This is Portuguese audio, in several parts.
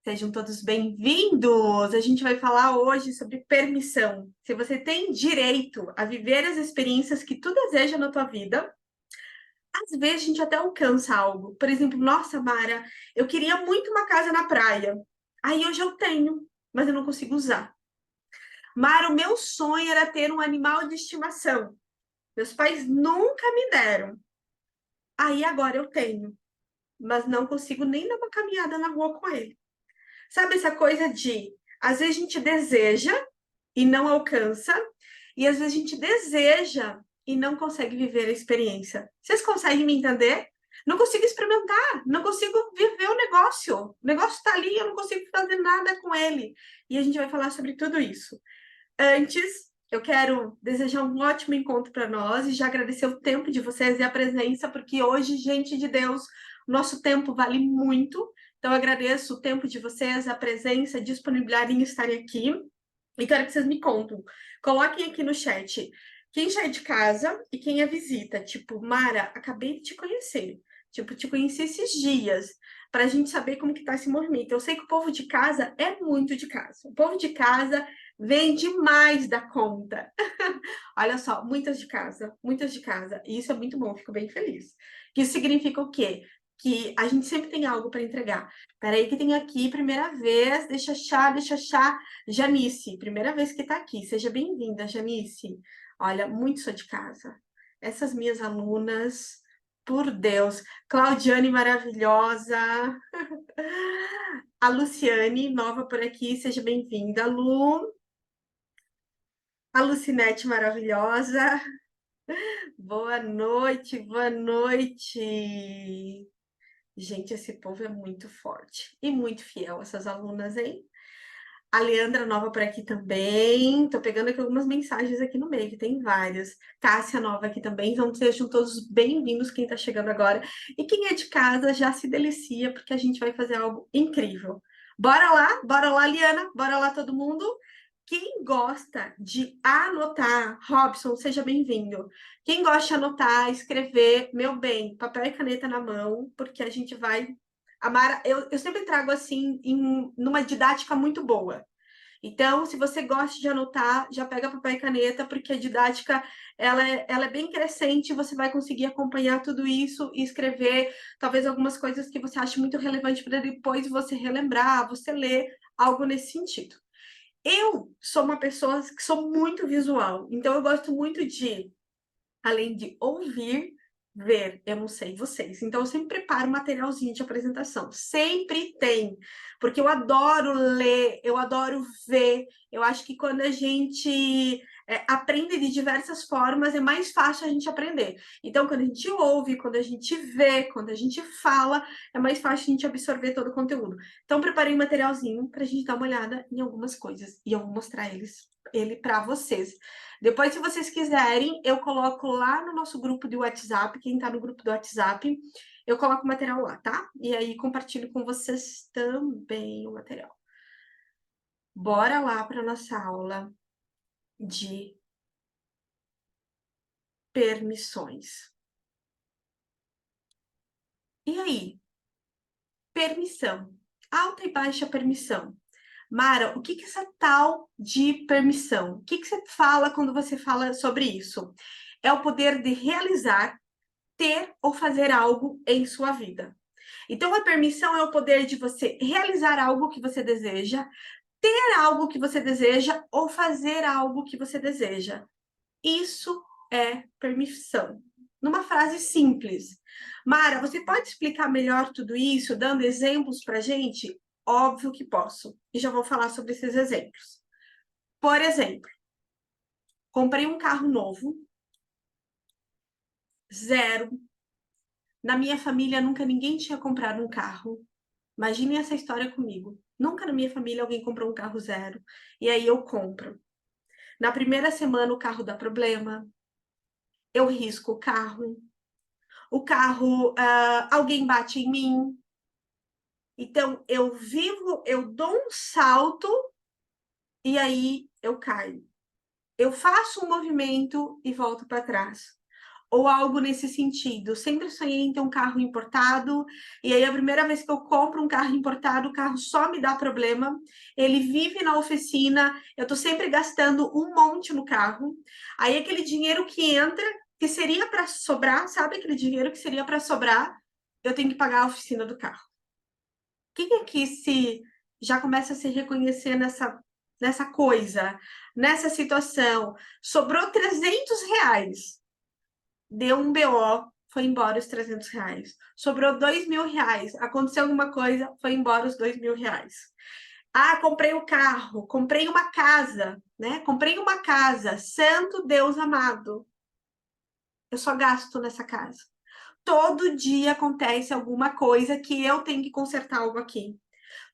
Sejam todos bem-vindos! A gente vai falar hoje sobre permissão. Se você tem direito a viver as experiências que tu deseja na tua vida, às vezes a gente até alcança algo. Por exemplo, nossa, Mara, eu queria muito uma casa na praia. Aí hoje eu tenho, mas eu não consigo usar. Mara, o meu sonho era ter um animal de estimação. Meus pais nunca me deram. Aí agora eu tenho, mas não consigo nem dar uma caminhada na rua com ele. Sabe essa coisa de, às vezes a gente deseja e não alcança, e às vezes a gente deseja e não consegue viver a experiência. Vocês conseguem me entender? Não consigo experimentar, não consigo viver o negócio. O negócio está ali, eu não consigo fazer nada com ele. E a gente vai falar sobre tudo isso. Antes, eu quero desejar um ótimo encontro para nós e já agradecer o tempo de vocês e a presença, porque hoje, gente de Deus, o nosso tempo vale muito. Então, eu agradeço o tempo de vocês, a presença, a disponibilidade em estarem aqui. E quero que vocês me contem. Coloquem aqui no chat quem já é de casa e quem é visita. Tipo, Mara, acabei de te conhecer. Tipo, te conheci esses dias, para a gente saber como que tá esse movimento. Eu sei que o povo de casa é muito de casa. O povo de casa vem demais da conta. Olha só, muitas de casa, muitas de casa. E isso é muito bom, fico bem feliz. Isso significa o quê? Que a gente sempre tem algo para entregar. Peraí que tem aqui, primeira vez, deixa achar. Janice, primeira vez que está aqui. Seja bem-vinda, Janice. Olha, muito sou de casa. Essas minhas alunas, por Deus. Claudiane maravilhosa. A Luciane, nova por aqui, seja bem-vinda, Lu. A Lucinete maravilhosa. Boa noite, boa noite. Gente, esse povo é muito forte e muito fiel, essas alunas, hein? A Leandra nova por aqui também. Tô pegando aqui algumas mensagens aqui no meio, que tem várias. Cássia nova aqui também. Então, sejam todos bem-vindos, quem tá chegando agora. E quem é de casa já se delicia, porque a gente vai fazer algo incrível. Bora lá, Liana, bora lá todo mundo. Quem gosta de anotar, Robson, seja bem-vindo. Quem gosta de anotar, escrever, meu bem, papel e caneta na mão, porque a gente vai. Amara, eu sempre trago assim, numa didática muito boa. Então, se você gosta de anotar, já pega papel e caneta, porque a didática ela é bem crescente, você vai conseguir acompanhar tudo isso e escrever talvez algumas coisas que você ache muito relevante para depois você relembrar, você ler algo nesse sentido. Eu sou uma pessoa que sou muito visual, então eu gosto muito de, além de ouvir, ver. Eu não sei vocês, então eu sempre preparo um materialzinho de apresentação, sempre tem, porque eu adoro ler, eu adoro ver. Eu acho que quando a gente aprende de diversas formas, é mais fácil a gente aprender. Então, quando a gente ouve, quando a gente vê, quando a gente fala, é mais fácil a gente absorver todo o conteúdo. Então, preparei um materialzinho para a gente dar uma olhada em algumas coisas e eu vou mostrar ele para vocês. Depois, se vocês quiserem, eu coloco lá no nosso grupo de WhatsApp, quem está no grupo do WhatsApp, eu coloco o material lá, tá? E aí compartilho com vocês também o material. Bora lá para nossa aula de permissões. E aí? Permissão. Alta e baixa permissão. Mara, o que que é essa tal de permissão? O que que você fala quando você fala sobre isso? É o poder de realizar, ter ou fazer algo em sua vida. Então, a permissão é o poder de você realizar algo que você deseja, ter algo que você deseja ou fazer algo que você deseja. Isso é permissão. Numa frase simples. Mara, você pode explicar melhor tudo isso, dando exemplos para a gente? Óbvio que posso. E já vou falar sobre esses exemplos. Por exemplo, comprei um carro novo, zero. Na minha família, nunca ninguém tinha comprado um carro. Imaginem essa história comigo. Nunca na minha família alguém comprou um carro zero. E aí eu compro. Na primeira semana o carro dá problema, eu risco o carro, alguém bate em mim. Então eu vivo, eu dou um salto e aí eu caio. Eu faço um movimento e volto para trás. ou algo nesse sentido. Sempre sonhei em ter um carro importado, e aí a primeira vez que eu compro um carro importado, o carro só me dá problema. Ele vive na oficina, eu tô sempre gastando um monte no carro. Aí aquele dinheiro que entra, que seria para sobrar, sabe aquele dinheiro que seria para sobrar, eu tenho que pagar a oficina do carro. Quem aqui se já começa a se reconhecer nessa coisa, nessa situação? Sobrou R$ 300. Deu um BO, foi embora os R$ 300. Sobrou R$ 2.000. Aconteceu alguma coisa, foi embora os R$ 2.000. Ah, comprei o carro, comprei uma casa, né? Comprei uma casa, santo Deus amado. Eu só gasto nessa casa. Todo dia acontece alguma coisa que eu tenho que consertar algo aqui.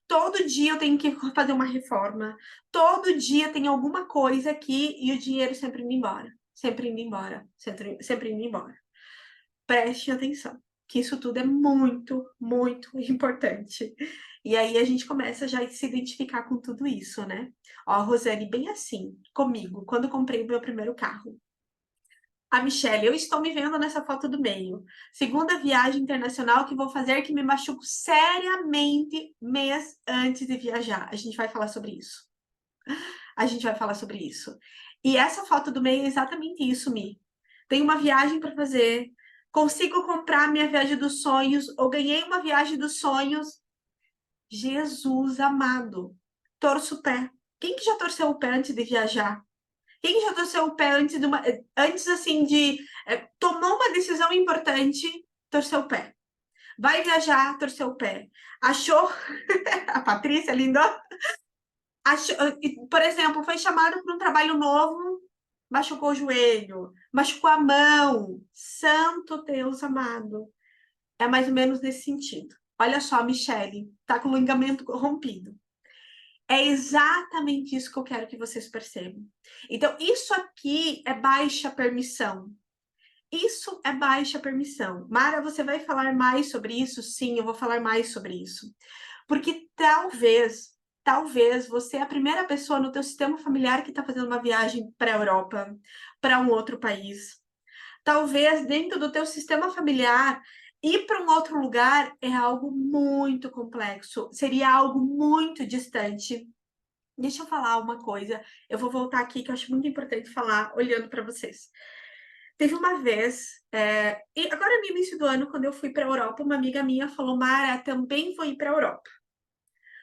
Todo dia eu tenho que fazer uma reforma. Todo dia tem alguma coisa aqui e o dinheiro sempre indo embora. Sempre indo embora. Sempre indo embora. Preste atenção, que isso tudo é muito, muito importante. E aí a gente começa já a se identificar com tudo isso, né? Ó, Rosane, bem assim, comigo, quando comprei o meu primeiro carro. A Michelle, eu estou me vendo nessa foto do meio. Segunda viagem internacional que vou fazer que me machuco seriamente mês antes de viajar. A gente vai falar sobre isso. A gente vai falar sobre isso. E essa foto do meio é exatamente isso, Mi. Tenho uma viagem para fazer, consigo comprar a minha viagem dos sonhos, ou ganhei uma viagem dos sonhos. Jesus amado, torço o pé. Quem que já torceu o pé antes de viajar? Quem que já torceu o pé antes de antes assim de tomou uma decisão importante, torceu o pé. Vai viajar, torceu o pé. Achou a Patrícia linda, por exemplo, foi chamado para um trabalho novo, machucou o joelho, machucou a mão. Santo Deus amado. É mais ou menos nesse sentido. Olha só, a Michelle tá com o ligamento rompido. É exatamente isso que eu quero que vocês percebam. Então, isso aqui é baixa permissão. Isso é baixa permissão. Mara, você vai falar mais sobre isso? Sim, eu vou falar mais sobre isso. Porque talvez você é a primeira pessoa no teu sistema familiar que está fazendo uma viagem para a Europa, para um outro país. Talvez dentro do teu sistema familiar ir para um outro lugar é algo muito complexo, seria algo muito distante. Deixa eu falar uma coisa, eu vou voltar aqui que eu acho muito importante falar olhando para vocês. Teve uma vez, e agora no início do ano, quando eu fui para a Europa, uma amiga minha falou: Mara, também vou ir para a Europa.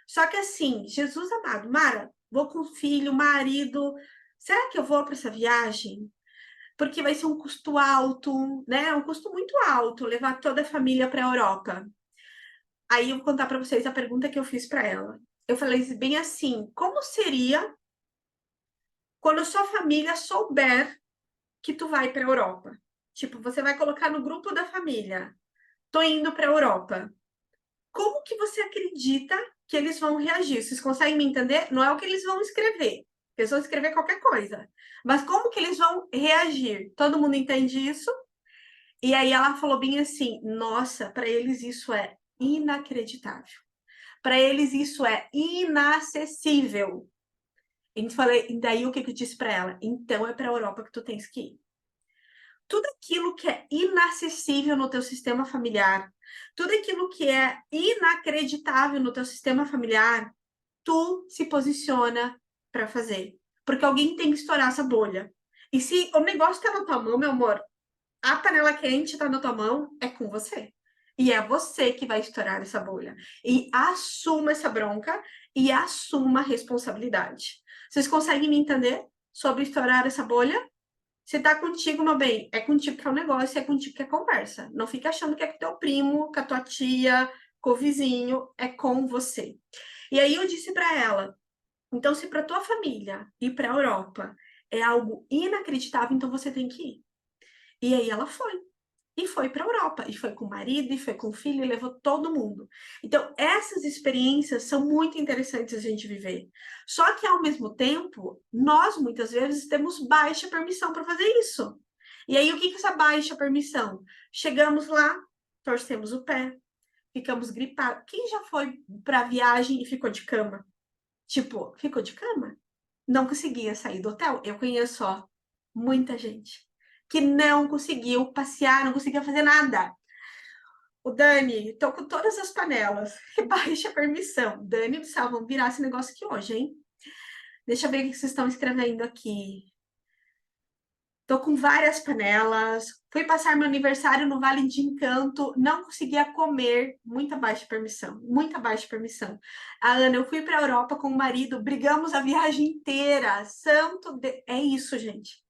Só que assim, Jesus amado, Mara, vou com filho, marido. Será que eu vou para essa viagem? Porque vai ser um custo alto, né? Um custo muito alto levar toda a família para a Europa. Aí eu vou contar para vocês a pergunta que eu fiz para ela. Eu falei bem assim: como seria quando a sua família souber que tu vai para a Europa? Tipo, você vai colocar no grupo da família: tô indo para a Europa. Como que você acredita que eles vão reagir? Vocês conseguem me entender? Não é o que eles vão escrever. Eles vão escrever qualquer coisa. Mas como que eles vão reagir? Todo mundo entende isso? E aí ela falou bem assim: nossa, para eles isso é inacreditável. Para eles isso é inacessível. E daí o que eu disse para ela? Então é para a Europa que tu tens que ir. Tudo aquilo que é inacessível no teu sistema familiar, tudo aquilo que é inacreditável no teu sistema familiar, tu se posiciona para fazer. Porque alguém tem que estourar essa bolha. E se o negócio tá na tua mão, meu amor, a panela quente tá na tua mão, é com você. E é você que vai estourar essa bolha. E assuma essa bronca e assuma a responsabilidade. Vocês conseguem me entender sobre estourar essa bolha? Se tá contigo, meu bem, é contigo que é o negócio, é contigo que é a conversa. Não fica achando que é com teu primo, com a tua tia, com o vizinho, é com você. E aí eu disse para ela: então, se para tua família ir para a Europa é algo inacreditável, então você tem que ir. E aí ela foi. E foi para a Europa, e foi com o marido, e foi com o filho, e levou todo mundo. Então, essas experiências são muito interessantes a gente viver. Só que, ao mesmo tempo, nós muitas vezes temos baixa permissão para fazer isso. E aí, o que é essa baixa permissão? Chegamos lá, torcemos o pé, ficamos gripados. Quem já foi para a viagem e ficou de cama? Tipo, ficou de cama? Não conseguia sair do hotel? Eu conheço, ó, muita gente que não conseguiu passear, não conseguia fazer nada. O Dani, tô com todas as panelas. Baixa permissão. Dani do céu, vamos virar esse negócio aqui hoje, hein? Deixa eu ver o que vocês estão escrevendo aqui. Tô com várias panelas. Fui passar meu aniversário no Vale de Encanto. Não conseguia comer. Muita baixa permissão. Muita baixa permissão. A Ana, eu fui para a Europa com o marido. Brigamos a viagem inteira. É isso, gente.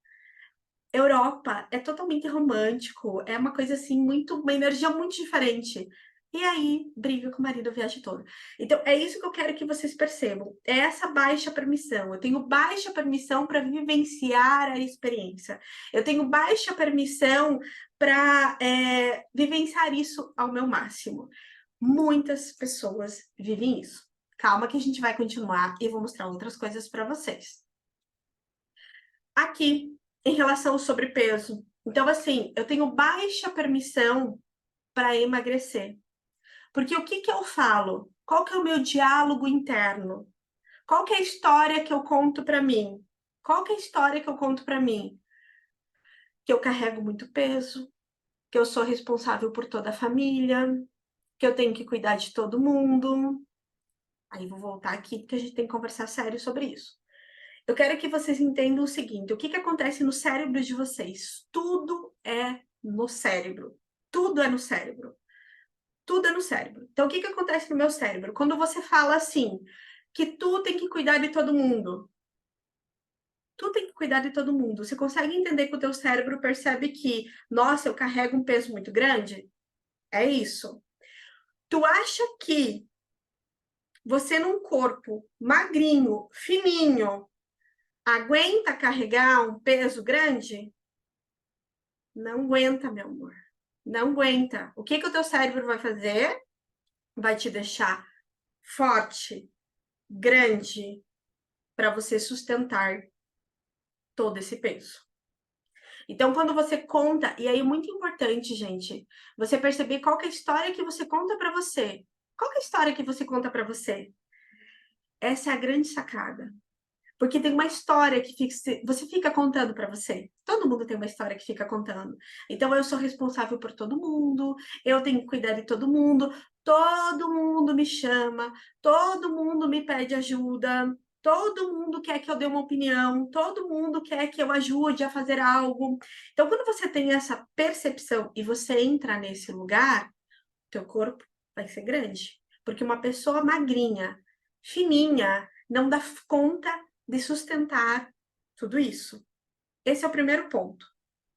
Europa é totalmente romântico. É uma coisa assim, uma energia muito diferente. E aí, briga com o marido a viagem toda. Então, é isso que eu quero que vocês percebam. É essa baixa permissão. Eu tenho baixa permissão para vivenciar a experiência. Eu tenho baixa permissão para vivenciar isso ao meu máximo. Muitas pessoas vivem isso. Calma que a gente vai continuar e vou mostrar outras coisas para vocês. Aqui, em relação ao sobrepeso. Então, assim, eu tenho baixa permissão para emagrecer. Porque o que eu falo? Qual que é o meu diálogo interno? Qual que é a história que eu conto para mim? Qual que é a história que eu conto para mim? Que eu carrego muito peso, que eu sou responsável por toda a família, que eu tenho que cuidar de todo mundo. Aí vou voltar aqui porque a gente tem que conversar sério sobre isso. Eu quero que vocês entendam o seguinte: o que acontece no cérebro de vocês? Tudo é no cérebro. Tudo é no cérebro. Tudo é no cérebro. Então, o que acontece no meu cérebro? Quando você fala assim, que tu tem que cuidar de todo mundo. Tu tem que cuidar de todo mundo. Você consegue entender que o teu cérebro percebe que, nossa, eu carrego um peso muito grande? É isso. Tu acha que você num corpo magrinho, fininho, aguenta carregar um peso grande? Não aguenta, meu amor. Não aguenta. O que o teu cérebro vai fazer? Vai te deixar forte, grande, para você sustentar todo esse peso. Então, quando você conta, e aí é muito importante, gente, você perceber qual que é a história que você conta para você. Qual que é a história que você conta para você? Essa é a grande sacada. Porque tem uma história que você fica contando para você. Todo mundo tem uma história que fica contando. Então, eu sou responsável por todo mundo, eu tenho que cuidar de todo mundo me chama, todo mundo me pede ajuda, todo mundo quer que eu dê uma opinião, todo mundo quer que eu ajude a fazer algo. Então, quando você tem essa percepção e você entra nesse lugar, teu corpo vai ser grande. Porque uma pessoa magrinha, fininha, não dá conta de sustentar tudo isso. Esse é o primeiro ponto.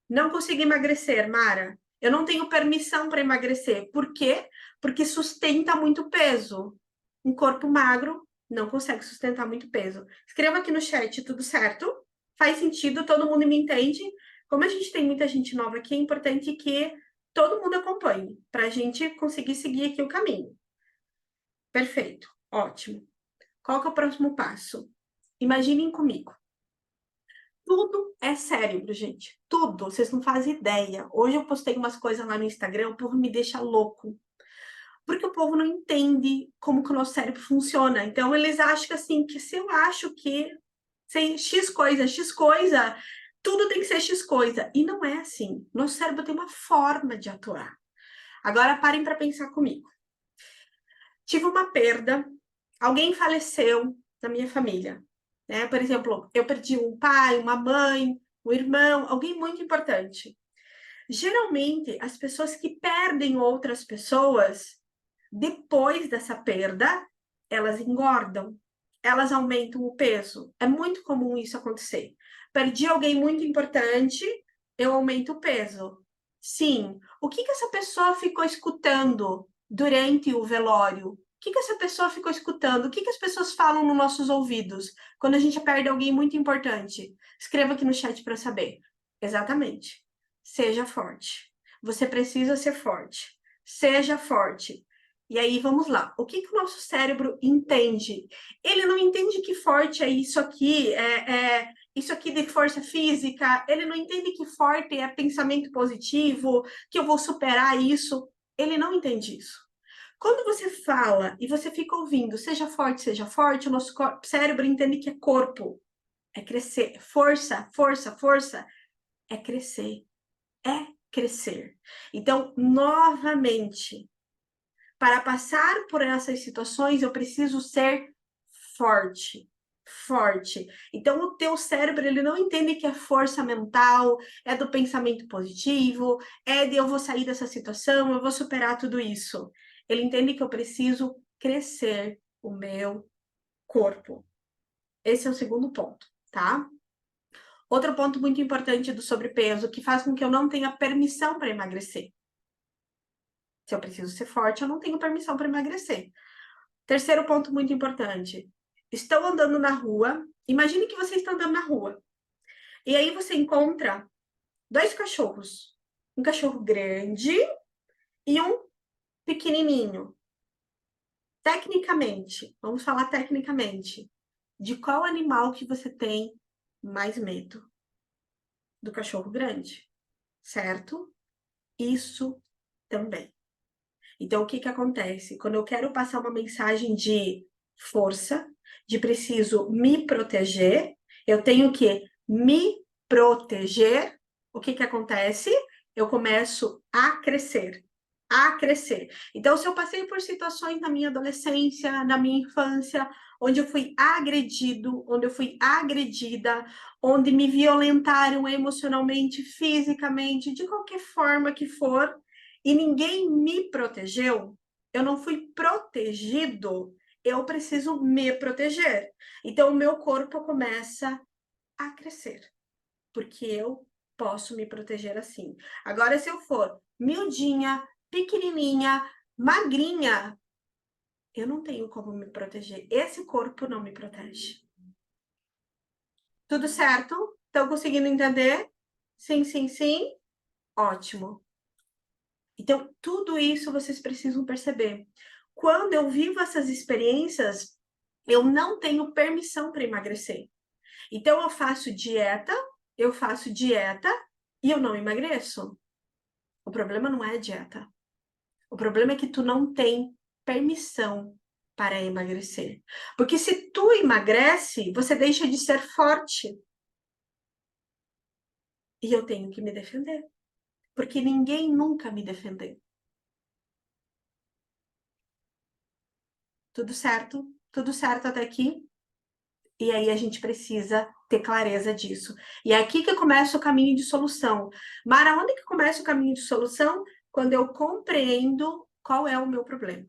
Não consigo emagrecer, Mara. Eu não tenho permissão para emagrecer. Por quê? Porque sustenta muito peso. Um corpo magro não consegue sustentar muito peso. Escreva aqui no chat, tudo certo? Faz sentido? Todo mundo me entende? Como a gente tem muita gente nova aqui, é importante que todo mundo acompanhe, para a gente conseguir seguir aqui o caminho. Perfeito, ótimo. Qual que é o próximo passo? Imaginem comigo. Tudo é cérebro, gente. Tudo. Vocês não fazem ideia. Hoje eu postei umas coisas lá no Instagram, o povo me deixa louco. Porque o povo não entende como que o nosso cérebro funciona. Então, eles acham que assim, que se eu acho que sem X coisa, tudo tem que ser X coisa. E não é assim. Nosso cérebro tem uma forma de atuar. Agora, parem para pensar comigo. Tive uma perda, alguém faleceu na minha família. Né? Por exemplo, eu perdi um pai, uma mãe, um irmão, alguém muito importante. Geralmente, as pessoas que perdem outras pessoas, depois dessa perda, elas engordam, elas aumentam o peso. É muito comum isso acontecer. Perdi alguém muito importante, eu aumento o peso. Sim. O que essa pessoa ficou escutando durante o velório? O que essa pessoa ficou escutando? O que as pessoas falam nos nossos ouvidos quando a gente perde alguém muito importante? Escreva aqui no chat para saber. Exatamente. Seja forte. Você precisa ser forte. Seja forte. E aí, vamos lá. O que o nosso cérebro entende? Ele não entende que forte é isso aqui, isso aqui de força física. Ele não entende que forte é pensamento positivo, que eu vou superar isso. Ele não entende isso. Quando você fala e você fica ouvindo, seja forte, o nosso cérebro entende que é corpo, é crescer, força, força, força, é crescer, é crescer. Então, novamente, para passar por essas situações, eu preciso ser forte, forte. Então, o teu cérebro, ele não entende que é força mental, é do pensamento positivo, é de eu vou sair dessa situação, eu vou superar tudo isso. Ele entende que eu preciso crescer o meu corpo. Esse é o segundo ponto, tá? Outro ponto muito importante do sobrepeso, que faz com que eu não tenha permissão para emagrecer. Se eu preciso ser forte, eu não tenho permissão para emagrecer. Terceiro ponto muito importante. Estou andando na rua. Imagine que você está andando na rua. E aí você encontra dois cachorros. Um cachorro grande e um pequenininho. Tecnicamente, vamos falar tecnicamente, de qual animal que você tem mais medo? Do cachorro grande, certo? Isso também. Então, o que que acontece? Quando eu quero passar uma mensagem de força, de preciso me proteger, eu tenho que me proteger. O que que acontece? Eu começo a crescer, a crescer. Então, se eu passei por situações na minha adolescência, na minha infância, onde eu fui agredido, onde eu fui agredida, onde me violentaram emocionalmente, fisicamente, de qualquer forma que for, e ninguém me protegeu, eu não fui protegido, eu preciso me proteger. Então, o meu corpo começa a crescer, porque eu posso me proteger assim. Agora, se eu for miudinha, pequenininha, magrinha, eu não tenho como me proteger. Esse corpo não me protege. Tudo certo? Estão conseguindo entender? Sim, sim, sim. Ótimo. Então, tudo isso vocês precisam perceber. Quando eu vivo essas experiências, eu não tenho permissão para emagrecer. Então, eu faço dieta e eu não emagreço. O problema não é a dieta. O problema é que tu não tem permissão para emagrecer. Porque se tu emagrece, você deixa de ser forte. E eu tenho que me defender. Porque ninguém nunca me defendeu. Tudo certo? Tudo certo até aqui? E aí a gente precisa ter clareza disso. E é aqui que começa o caminho de solução. Mara, onde que começa o caminho de solução? Quando eu compreendo qual é o meu problema.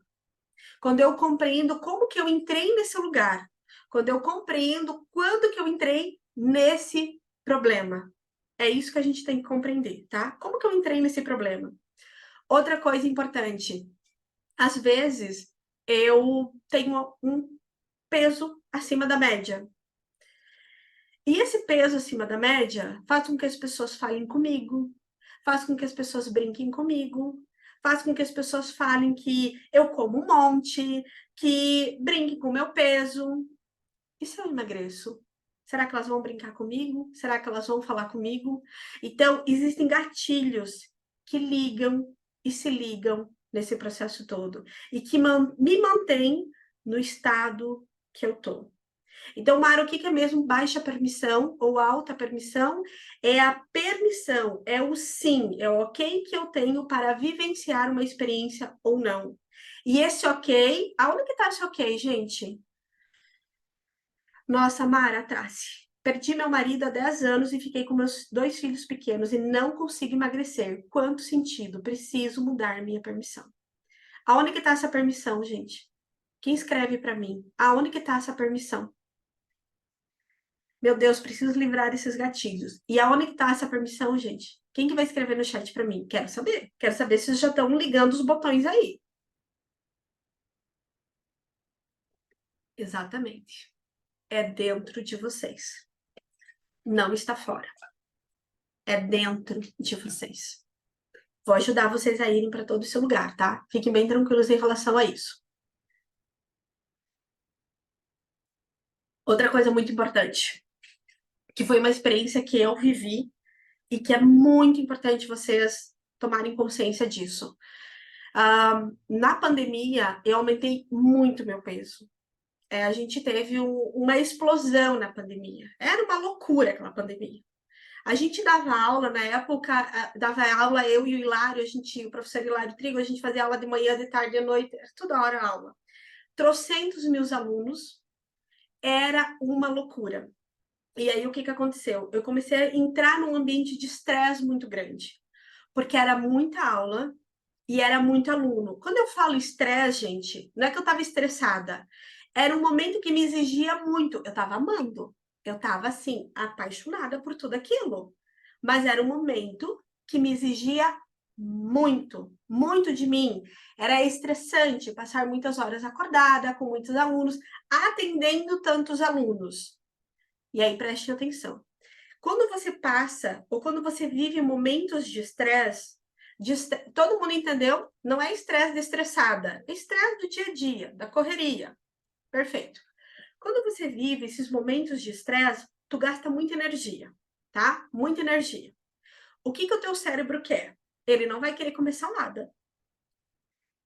Quando eu compreendo como que eu entrei nesse lugar. Quando eu compreendo quando que eu entrei nesse problema. É isso que a gente tem que compreender, tá? Como que eu entrei nesse problema? Outra coisa importante. Às vezes, eu tenho um peso acima da média. E esse peso acima da média faz com que as pessoas falem comigo, faz com que as pessoas brinquem comigo, faz com que as pessoas falem que eu como um monte, que brinquem com o meu peso. E se eu emagreço? Será que elas vão brincar comigo? Será que elas vão falar comigo? Então, existem gatilhos que ligam e se ligam nesse processo todo e que me mantêm no estado que eu estou. Então, Mara, o que é mesmo baixa permissão ou alta permissão? É a permissão, é o sim, é o ok que eu tenho para vivenciar uma experiência ou não. E esse ok, aonde que está esse ok, gente? Nossa, Mara, Trace, perdi meu marido há 10 anos e fiquei com meus 2 filhos pequenos e não consigo emagrecer. Quanto sentido? Preciso mudar minha permissão. Aonde que está essa permissão, gente? Quem escreve para mim? Aonde que está essa permissão? Meu Deus, preciso livrar esses gatilhos. E aonde que tá essa permissão, gente? Quem que vai escrever no chat para mim? Quero saber. Quero saber se vocês já estão ligando os botões aí. Exatamente. É dentro de vocês. Não está fora. É dentro de vocês. Vou ajudar vocês a irem para todo esse lugar, tá? Fiquem bem tranquilos em relação a isso. Outra coisa muito importante, que foi uma experiência que eu vivi e que é muito importante vocês tomarem consciência disso. Na pandemia, eu aumentei muito meu peso. A gente teve uma explosão na pandemia. Era uma loucura aquela pandemia. A gente dava aula, na época, dava aula eu e o Hilário, o professor Hilário Trigo, a gente fazia aula de manhã, de tarde, de noite, toda hora aula. Trocentos mil alunos, era uma loucura. E aí, o que aconteceu? Eu comecei a entrar num ambiente de estresse muito grande, porque era muita aula e era muito aluno. Quando eu falo estresse, gente, não é que eu estava estressada, era um momento que me exigia muito. Eu estava amando, eu estava, assim, apaixonada por tudo aquilo, mas era um momento que me exigia muito, muito de mim. Era estressante passar muitas horas acordada, com muitos alunos, atendendo tantos alunos. E aí, preste atenção. Quando você passa, ou quando você vive momentos de estresse, todo mundo entendeu? Não é estresse de estressada, é estresse do dia a dia, da correria. Perfeito. Quando você vive esses momentos de estresse, tu gasta muita energia, tá? Muita energia. O que o teu cérebro quer? Ele não vai querer comer salada.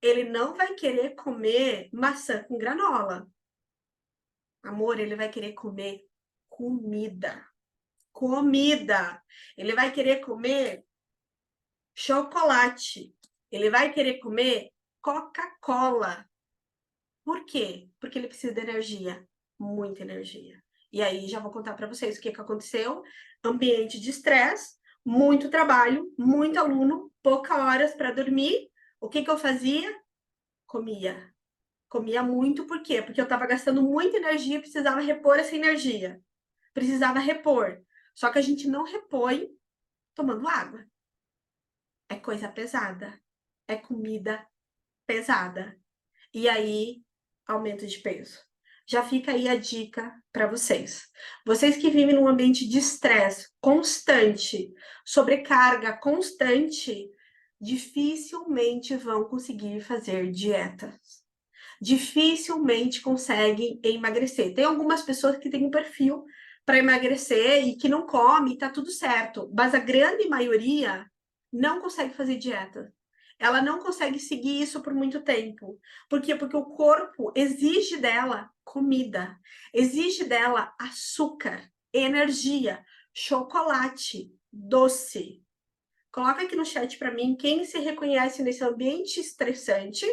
Ele não vai querer comer maçã com granola. Amor, ele vai querer comer comida. Comida. Ele vai querer comer chocolate. Ele vai querer comer Coca-Cola. Por quê? Porque ele precisa de energia, muita energia. E aí já vou contar para vocês o que aconteceu. Ambiente de estresse, muito trabalho, muito aluno, poucas horas para dormir. O que eu fazia? Comia. Comia muito, por quê? Porque eu estava gastando muita energia e precisava repor essa energia. Precisava repor. Só que a gente não repõe tomando água. É coisa pesada. É comida pesada. E aí, aumento de peso. Já fica aí a dica para vocês. Vocês que vivem num ambiente de estresse constante, sobrecarga constante, dificilmente vão conseguir fazer dietas. Dificilmente conseguem emagrecer. Tem algumas pessoas que têm um perfil para emagrecer e que não come, e tá tudo certo. Mas a grande maioria não consegue fazer dieta. Ela não consegue seguir isso por muito tempo. Por quê? Porque o corpo exige dela comida, exige dela açúcar, energia, chocolate, doce. Coloca aqui no chat para mim quem se reconhece nesse ambiente estressante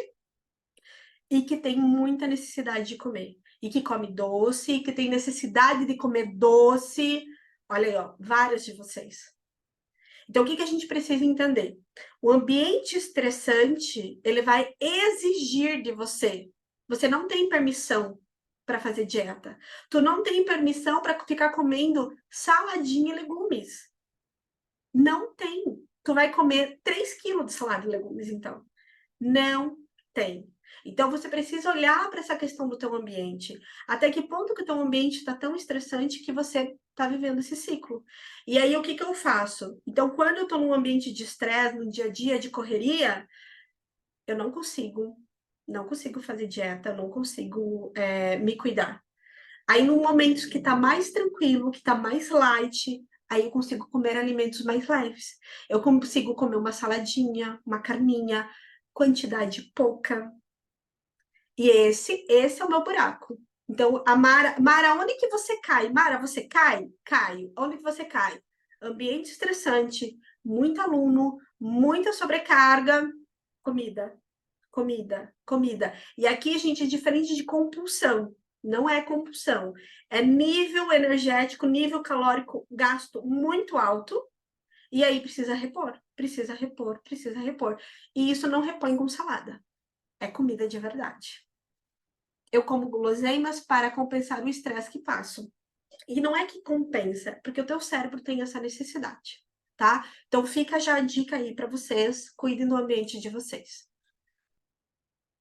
e que tem muita necessidade de comer. E que come doce, e que tem necessidade de comer doce. Olha aí, ó, vários de vocês. Então, o que a gente precisa entender? O ambiente estressante, ele vai exigir de você. Você não tem permissão para fazer dieta. Tu não tem permissão para ficar comendo saladinha e legumes. Não tem. Tu vai comer 3 quilos de salada e legumes, então. Não tem. Então, você precisa olhar para essa questão do teu ambiente. Até que ponto que o teu ambiente está tão estressante que você está vivendo esse ciclo. E aí, o que eu faço? Então, quando eu estou num ambiente de estresse, no dia a dia, de correria, eu não consigo fazer dieta, não consigo me cuidar. Aí, no momento que está mais tranquilo, que está mais light, aí eu consigo comer alimentos mais leves. Eu consigo comer uma saladinha, uma carninha, quantidade pouca. E esse é o meu buraco. Então, a Mara, onde que você cai? Mara, você cai? Caio. Onde que você cai? Ambiente estressante, muito aluno, muita sobrecarga, comida, comida, comida. E aqui, gente, é diferente de compulsão. Não é compulsão. É nível energético, nível calórico gasto muito alto. E aí precisa repor, precisa repor, precisa repor. E isso não repõe com salada. É comida de verdade. Eu como guloseimas para compensar o estresse que passo. E não é que compensa, porque o teu cérebro tem essa necessidade, tá? Então fica já a dica aí para vocês, cuidem do ambiente de vocês.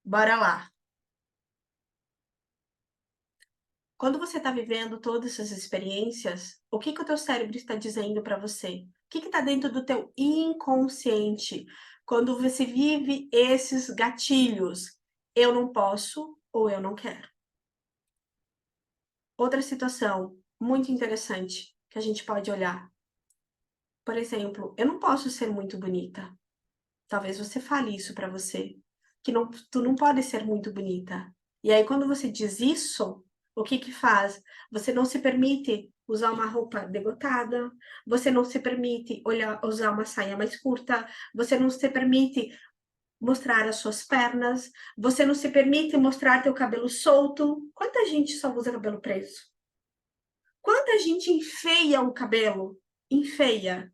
Bora lá. Quando você está vivendo todas essas experiências, o que o teu cérebro está dizendo para você? O que está dentro do teu inconsciente? Quando você vive esses gatilhos, eu não posso ou eu não quero. Outra situação muito interessante que a gente pode olhar. Por exemplo, eu não posso ser muito bonita. Talvez você fale isso para você, que não, tu não pode ser muito bonita. E aí, quando você diz isso, o que faz? Você não se permite usar uma roupa degotada, você não se permite usar uma saia mais curta, você não se permite mostrar as suas pernas, você não se permite mostrar teu cabelo solto. Quanta gente só usa cabelo preso? Quanta gente enfeia o cabelo? Enfeia,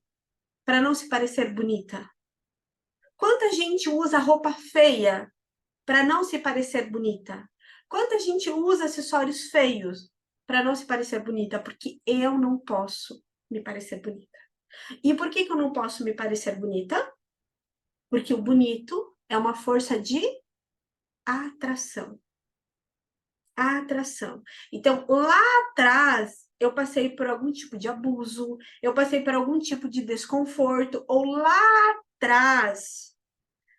para não se parecer bonita. Quanta gente usa roupa feia para não se parecer bonita? Quanta gente usa acessórios feios para não se parecer bonita? Porque eu não posso me parecer bonita. E por que eu não posso me parecer bonita? Porque o bonito é uma força de atração. A atração. Então, lá atrás, eu passei por algum tipo de abuso, eu passei por algum tipo de desconforto, ou lá atrás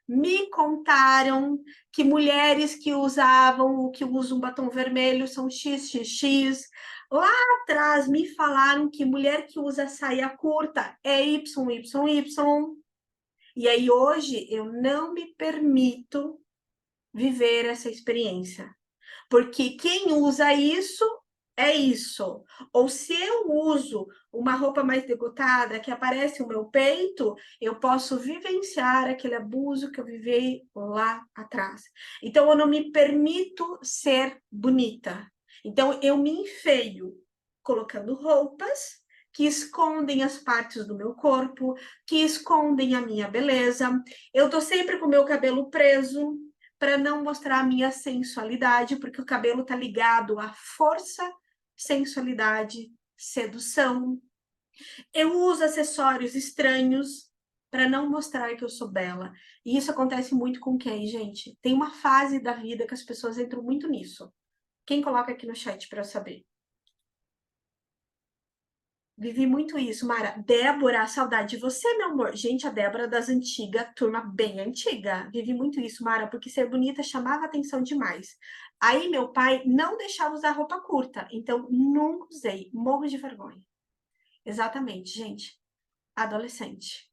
me contaram que mulheres que usavam ou que usam batom vermelho são XXX. Lá atrás me falaram que mulher que usa saia curta é YYY. E aí hoje eu não me permito viver essa experiência. Porque quem usa isso é isso. Ou se eu uso uma roupa mais decotada, que aparece o meu peito, eu posso vivenciar aquele abuso que eu vivi lá atrás. Então, eu não me permito ser bonita. Então, eu me enfeio colocando roupas que escondem as partes do meu corpo, que escondem a minha beleza. Eu tô sempre com o meu cabelo preso, para não mostrar a minha sensualidade, porque o cabelo tá ligado à força, sensualidade, sedução. Eu uso acessórios estranhos para não mostrar que eu sou bela. E isso acontece muito com quem, gente? Tem uma fase da vida que as pessoas entram muito nisso. Quem coloca aqui no chat para eu saber? Vivi muito isso, Mara. Débora, saudade de você, meu amor. Gente, a Débora das antigas, turma bem antiga. Vivi muito isso, Mara, porque ser bonita chamava atenção demais. Aí meu pai não deixava usar roupa curta, então nunca usei. Morro de vergonha. Exatamente, gente. Adolescente.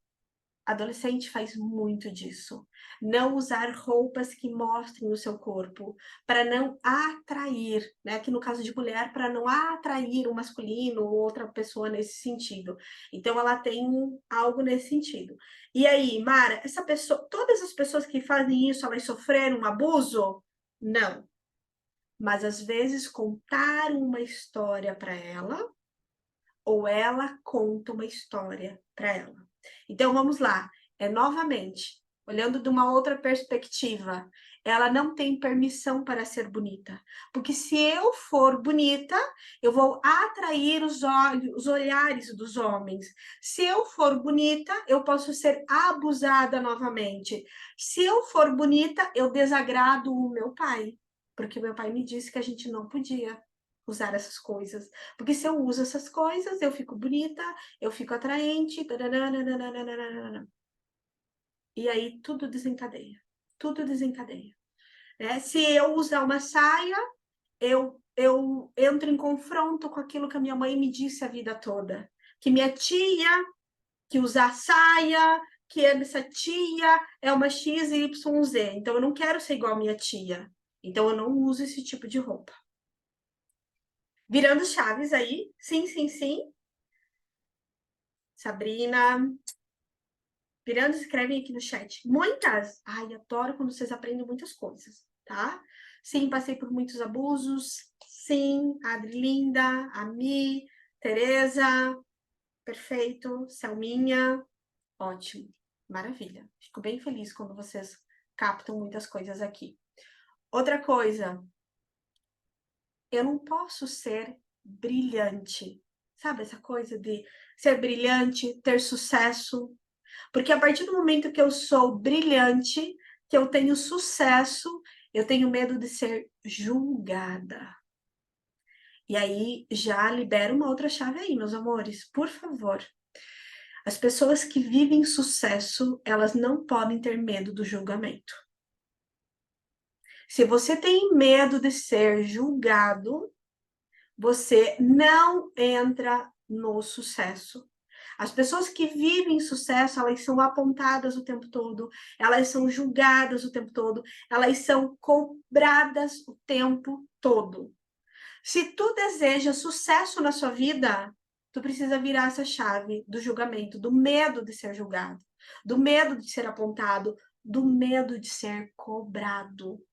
Adolescente faz muito disso. Não usar roupas que mostrem o seu corpo, para não atrair, né? Que no caso de mulher, para não atrair o masculino ou outra pessoa nesse sentido. Então, ela tem algo nesse sentido. E aí, Mara, essa pessoa, todas as pessoas que fazem isso, elas sofreram um abuso? Não. Mas às vezes contar uma história para ela, ou ela conta uma história para ela. Então vamos lá, novamente, olhando de uma outra perspectiva, ela não tem permissão para ser bonita, porque se eu for bonita, eu vou atrair os olhos, os olhares dos homens. Se eu for bonita, eu posso ser abusada novamente. Se eu for bonita, eu desagrado o meu pai, porque meu pai me disse que a gente não podia usar essas coisas. Porque se eu uso essas coisas, eu fico bonita, eu fico atraente. E aí tudo desencadeia. Tudo desencadeia. Né? Se eu usar uma saia, eu entro em confronto com aquilo que a minha mãe me disse a vida toda. Que minha tia, que usar saia, que essa tia é uma XYZ. Então eu não quero ser igual a minha tia. Então eu não uso esse tipo de roupa. Virando chaves aí. Sim, sim, sim. Sabrina. Virando, escrevem aqui no chat. Muitas. Ai, adoro quando vocês aprendem muitas coisas, tá? Sim, passei por muitos abusos. Sim, Adlinda, Ami, Tereza. Perfeito. Selminha. Ótimo. Maravilha. Fico bem feliz quando vocês captam muitas coisas aqui. Outra coisa. Eu não posso ser brilhante. Sabe essa coisa de ser brilhante, ter sucesso? Porque a partir do momento que eu sou brilhante, que eu tenho sucesso, eu tenho medo de ser julgada. E aí já libera uma outra chave aí, meus amores, por favor. As pessoas que vivem sucesso, elas não podem ter medo do julgamento. Se você tem medo de ser julgado, você não entra no sucesso. As pessoas que vivem sucesso, elas são apontadas o tempo todo, elas são julgadas o tempo todo, elas são cobradas o tempo todo. Se tu deseja sucesso na sua vida, tu precisa virar essa chave do julgamento, do medo de ser julgado, do medo de ser apontado, do medo de ser cobrado.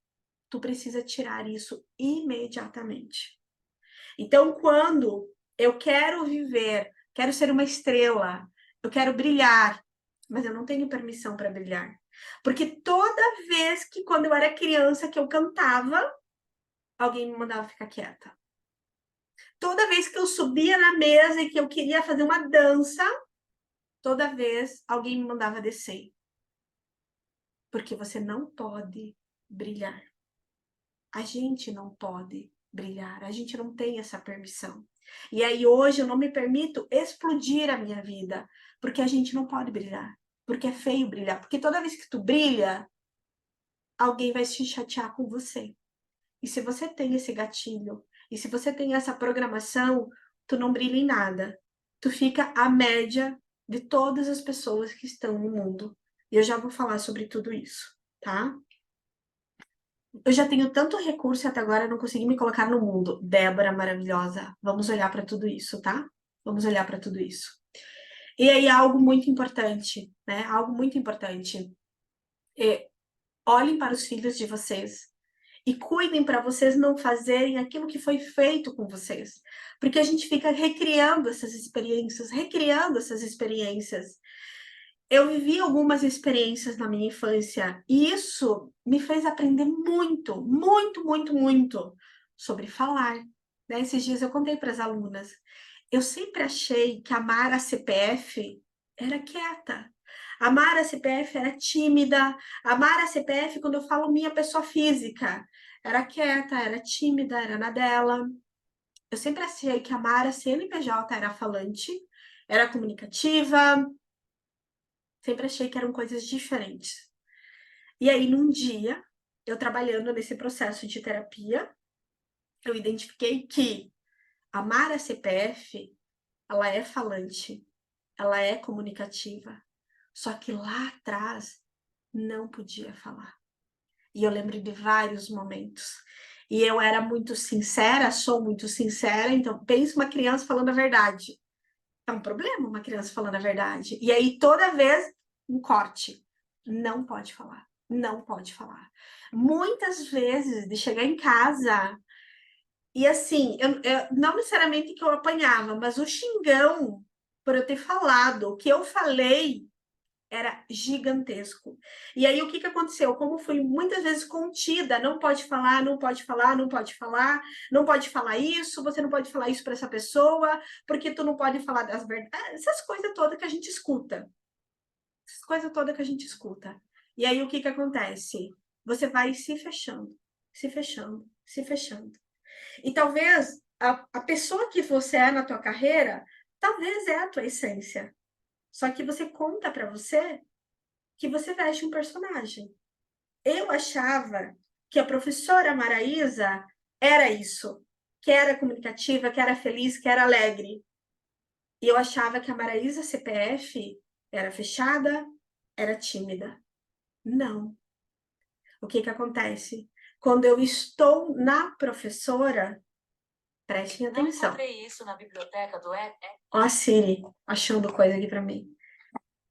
Tu precisa tirar isso imediatamente. Então, quando eu quero viver, quero ser uma estrela, eu quero brilhar, mas eu não tenho permissão para brilhar. Porque toda vez que, quando eu era criança, que eu cantava, alguém me mandava ficar quieta. Toda vez que eu subia na mesa e que eu queria fazer uma dança, toda vez alguém me mandava descer. Porque você não pode brilhar. A gente não pode brilhar, a gente não tem essa permissão. E aí hoje eu não me permito explodir a minha vida, porque a gente não pode brilhar, porque é feio brilhar, porque toda vez que tu brilha, alguém vai se chatear com você. E se você tem esse gatilho, e se você tem essa programação, tu não brilha em nada. Tu fica a média de todas as pessoas que estão no mundo. E eu já vou falar sobre tudo isso, tá? Eu já tenho tanto recurso e até agora eu não consegui me colocar no mundo. Débora maravilhosa, vamos olhar para tudo isso, tá? Vamos olhar para tudo isso. E aí, algo muito importante, né? Algo muito importante. Olhem para os filhos de vocês e cuidem para vocês não fazerem aquilo que foi feito com vocês. Porque a gente fica recriando essas experiências, recriando essas experiências. Eu vivi algumas experiências na minha infância e isso me fez aprender muito, muito, muito, muito sobre falar. Né? Esses dias eu contei para as alunas. Eu sempre achei que amar a CPF era quieta. Amar a CPF era tímida. Amar a CPF, quando eu falo minha pessoa física, era quieta, era tímida, era na dela. Eu sempre achei que amar a CNPJ era falante, era comunicativa, sempre achei que eram coisas diferentes. E aí, num dia, eu trabalhando nesse processo de terapia, eu identifiquei que a Mara CPF, ela é falante, ela é comunicativa, só que lá atrás não podia falar. E eu lembro de vários momentos. E eu era muito sincera, sou muito sincera, então pensa uma criança falando a verdade. É um problema uma criança falando a verdade. E aí, toda vez, um corte. Não pode falar. Não pode falar. Muitas vezes, de chegar em casa, e assim, não necessariamente que eu apanhava, mas o xingão, por eu ter falado, o que eu falei, era gigantesco. E aí, o que aconteceu? Como fui muitas vezes contida, não pode falar, não pode falar, não pode falar, não pode falar isso, você não pode falar isso para essa pessoa, porque tu não pode falar das verdades, essas coisas todas que a gente escuta. Essas coisas todas que a gente escuta. E aí, o que acontece? Você vai se fechando, se fechando, se fechando. E talvez a pessoa que você é na tua carreira, talvez é a tua essência. Só que você conta para você que você veste um personagem. Eu achava que a professora Maraísa era isso, que era comunicativa, que era feliz, que era alegre. E eu achava que a Maraísa CPF era fechada, era tímida. Não. O que acontece? Quando eu estou na professora, prestem atenção. Não encontrei isso na biblioteca do Ó a Siri achando coisa aqui para mim.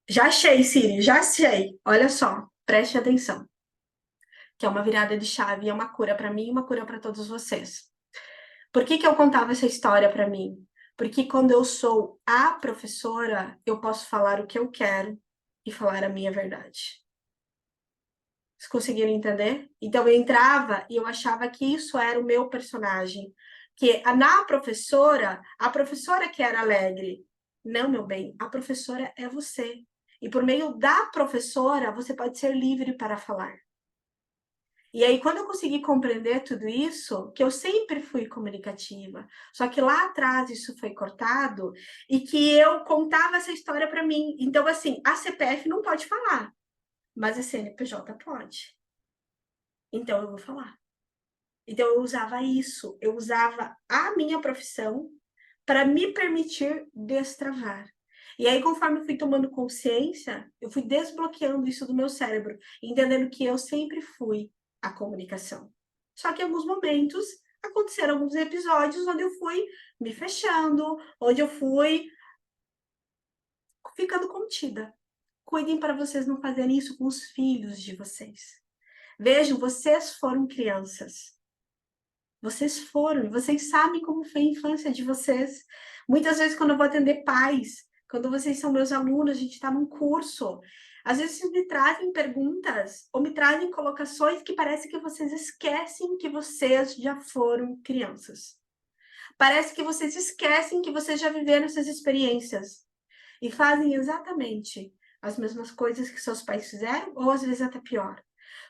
Já achei, Siri, já achei. Olha só, preste atenção. Que é uma virada de chave, é uma cura para mim e uma cura para todos vocês. Por que eu contava essa história para mim? Porque quando eu sou a professora, eu posso falar o que eu quero e falar a minha verdade. Vocês conseguiram entender? Então eu entrava e eu achava que isso era o meu personagem. Que na professora, a professora que era alegre. Não, meu bem, a professora é você. E por meio da professora, você pode ser livre para falar. E aí, quando eu consegui compreender tudo isso, que eu sempre fui comunicativa, só que lá atrás isso foi cortado e que eu contava essa história para mim. Então, assim, a CPF não pode falar, mas a CNPJ pode. Então, eu vou falar. Então, eu usava isso, eu usava a minha profissão para me permitir destravar. E aí, conforme eu fui tomando consciência, eu fui desbloqueando isso do meu cérebro, entendendo que eu sempre fui a comunicação. Só que em alguns momentos aconteceram alguns episódios onde eu fui me fechando, onde eu fui ficando contida. Cuidem para vocês não fazerem isso com os filhos de vocês. Vejam, vocês foram crianças. Vocês foram, vocês sabem como foi a infância de vocês. Muitas vezes, quando eu vou atender pais, quando vocês são meus alunos, a gente está num curso, às vezes vocês me trazem perguntas ou me trazem colocações que parece que vocês esquecem que vocês já foram crianças. Parece que vocês esquecem que vocês já viveram essas experiências e fazem exatamente as mesmas coisas que seus pais fizeram, ou às vezes até pior.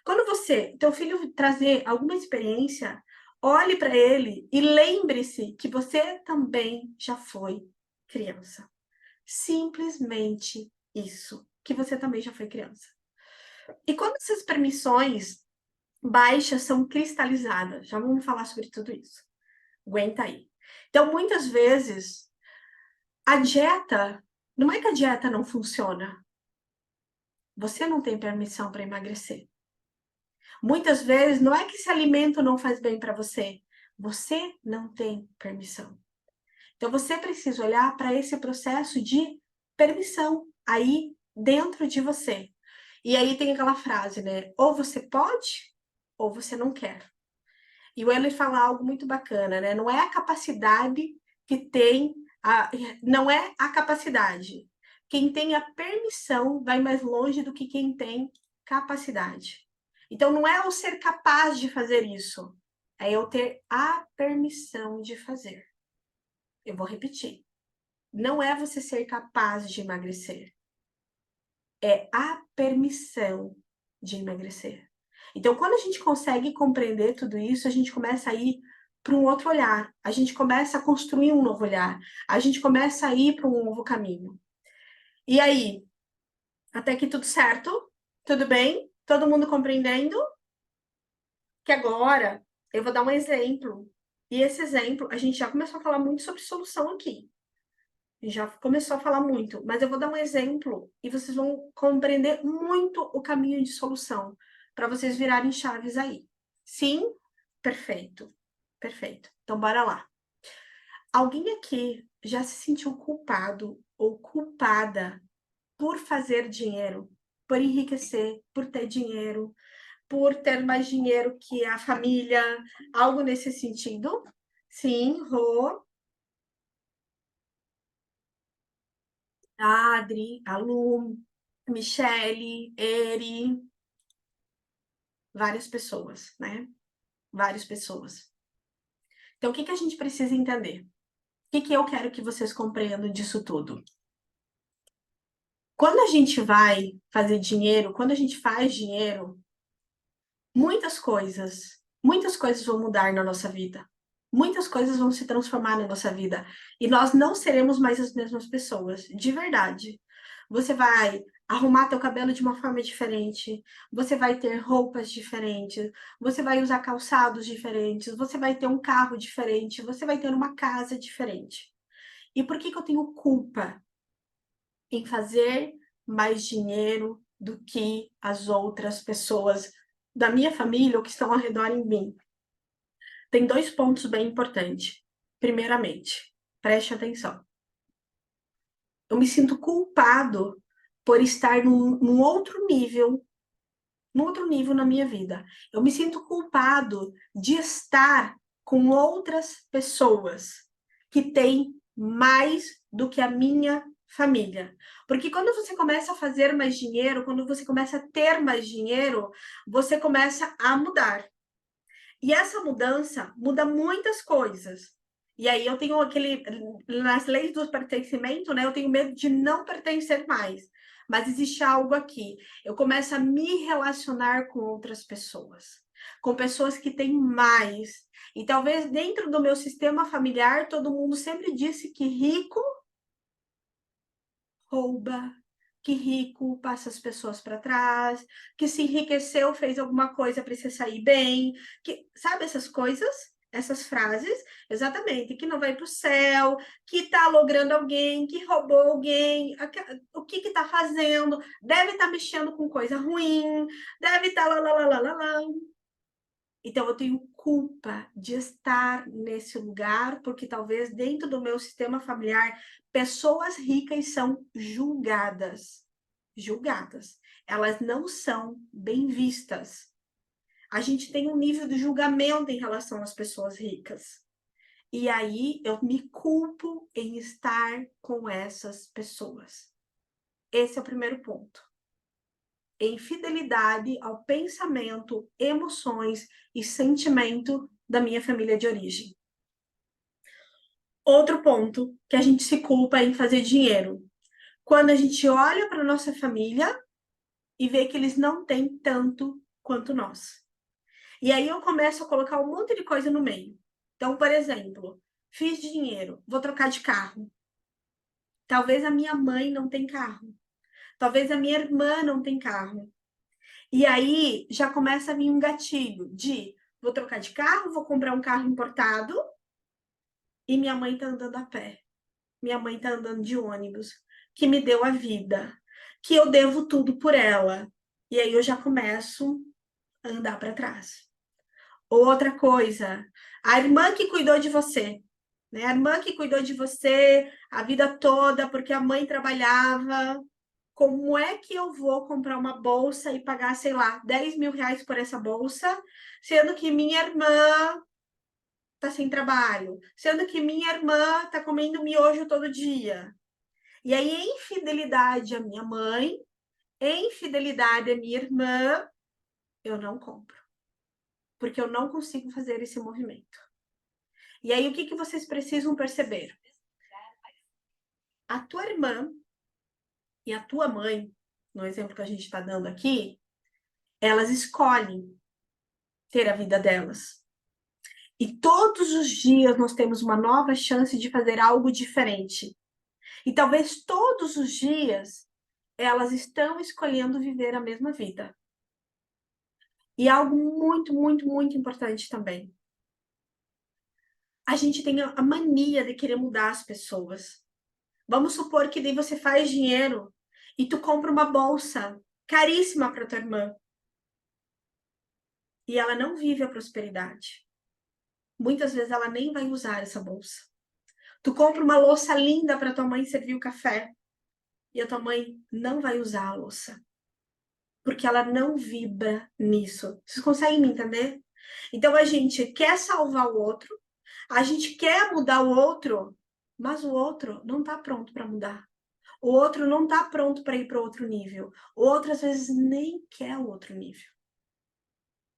Quando teu filho trazer alguma experiência, olhe para ele e lembre-se que você também já foi criança. Simplesmente isso, que você também já foi criança. E quando essas permissões baixas são cristalizadas, já vamos falar sobre tudo isso. Aguenta aí. Então, muitas vezes, a dieta, não é que a dieta não funciona, você não tem permissão para emagrecer. Muitas vezes, não é que esse alimento não faz bem para você não tem permissão. Então, você precisa olhar para esse processo de permissão aí dentro de você. E aí tem aquela frase, né? Ou você pode, ou você não quer. E o Euler fala algo muito bacana, né? Não é a capacidade que tem, não é a capacidade. Quem tem a permissão vai mais longe do que quem tem capacidade. Então, não é o ser capaz de fazer isso, é eu ter a permissão de fazer. Eu vou repetir. Não é você ser capaz de emagrecer, é a permissão de emagrecer. Então, quando a gente consegue compreender tudo isso, a gente começa a ir para um outro olhar, a gente começa a construir um novo olhar, a gente começa a ir para um novo caminho. E aí, até aqui tudo certo? Tudo bem? Todo mundo compreendendo? Que agora eu vou dar um exemplo. E esse exemplo, a gente já começou a falar muito sobre solução aqui. Já começou a falar muito, mas eu vou dar um exemplo e vocês vão compreender muito o caminho de solução para vocês virarem chaves aí. Sim? Perfeito. Perfeito. Então, bora lá. Alguém aqui já se sentiu culpado ou culpada por fazer dinheiro, por enriquecer, por ter dinheiro, por ter mais dinheiro que a família, algo nesse sentido? Sim, Rô, Adri, Alu, Michele, Eri, várias pessoas, né? Várias pessoas. Então, o que a gente precisa entender? O que eu quero que vocês compreendam disso tudo? Quando a gente vai fazer dinheiro, quando a gente faz dinheiro, muitas coisas vão mudar na nossa vida. Muitas coisas vão se transformar na nossa vida. E nós não seremos mais as mesmas pessoas, de verdade. Você vai arrumar teu cabelo de uma forma diferente, você vai ter roupas diferentes, você vai usar calçados diferentes, você vai ter um carro diferente, você vai ter uma casa diferente. E por que eu tenho culpa em fazer mais dinheiro do que as outras pessoas da minha família ou que estão ao redor em mim? Tem dois pontos bem importantes. Primeiramente, preste atenção. Eu me sinto culpado por estar num outro nível na minha vida. Eu me sinto culpado de estar com outras pessoas que têm mais do que a minha família. Porque quando você começa a fazer mais dinheiro, quando você começa a ter mais dinheiro, você começa a mudar. E essa mudança muda muitas coisas. E aí eu tenho nas leis do pertencimento, né? Eu tenho medo de não pertencer mais. Mas existe algo aqui. Eu começo a me relacionar com outras pessoas, com pessoas que têm mais. E talvez dentro do meu sistema familiar, todo mundo sempre disse que rico rouba, que rico passa as pessoas para trás, que se enriqueceu, fez alguma coisa para você sair bem, que sabe essas coisas, essas frases, exatamente, que não vai para o céu, que está logrando alguém, que roubou alguém, o que está fazendo, deve estar mexendo com coisa ruim, deve estar lá, lá, lá, lá, lá, lá. Então, eu tenho culpa de estar nesse lugar, porque talvez dentro do meu sistema familiar, pessoas ricas são julgadas. Julgadas. Elas não são bem vistas. A gente tem um nível de julgamento em relação às pessoas ricas. E aí eu me culpo em estar com essas pessoas. Esse é o primeiro ponto. Em fidelidade ao pensamento, emoções e sentimento da minha família de origem. Outro ponto que a gente se culpa é em fazer dinheiro. Quando a gente olha para nossa família e vê que eles não têm tanto quanto nós. E aí eu começo a colocar um monte de coisa no meio. Então, por exemplo, fiz dinheiro, vou trocar de carro. Talvez a minha mãe não tenha carro. Talvez a minha irmã não tenha carro. E aí já começa a vir um gatilho de vou trocar de carro, vou comprar um carro importado e minha mãe tá andando a pé. Minha mãe tá andando de ônibus, que me deu a vida, que eu devo tudo por ela. E aí eu já começo a andar para trás. Outra coisa, a irmã que cuidou de você, né? A irmã que cuidou de você a vida toda porque a mãe trabalhava. Como é que eu vou comprar uma bolsa e pagar, sei lá, 10 mil reais por essa bolsa, sendo que minha irmã tá sem trabalho, sendo que minha irmã tá comendo miojo todo dia. E aí, em fidelidade à minha mãe, em fidelidade à minha irmã, eu não compro. Porque eu não consigo fazer esse movimento. E aí, o que vocês precisam perceber? A tua irmã e a tua mãe, no exemplo que a gente está dando aqui, elas escolhem ter a vida delas. E todos os dias nós temos uma nova chance de fazer algo diferente. E talvez todos os dias elas estão escolhendo viver a mesma vida. E algo muito, muito, muito importante também. A gente tem a mania de querer mudar as pessoas. Vamos supor que daí você faz dinheiro e tu compra uma bolsa caríssima para tua irmã. E ela não vive a prosperidade. Muitas vezes ela nem vai usar essa bolsa. Tu compra uma louça linda para tua mãe servir o café e a tua mãe não vai usar a louça. Porque ela não vibra nisso. Vocês conseguem me entender? Então a gente quer salvar o outro, a gente quer mudar o outro, mas o outro não está pronto para mudar. O outro não está pronto para ir para outro nível. O outro, às vezes, nem quer o outro nível.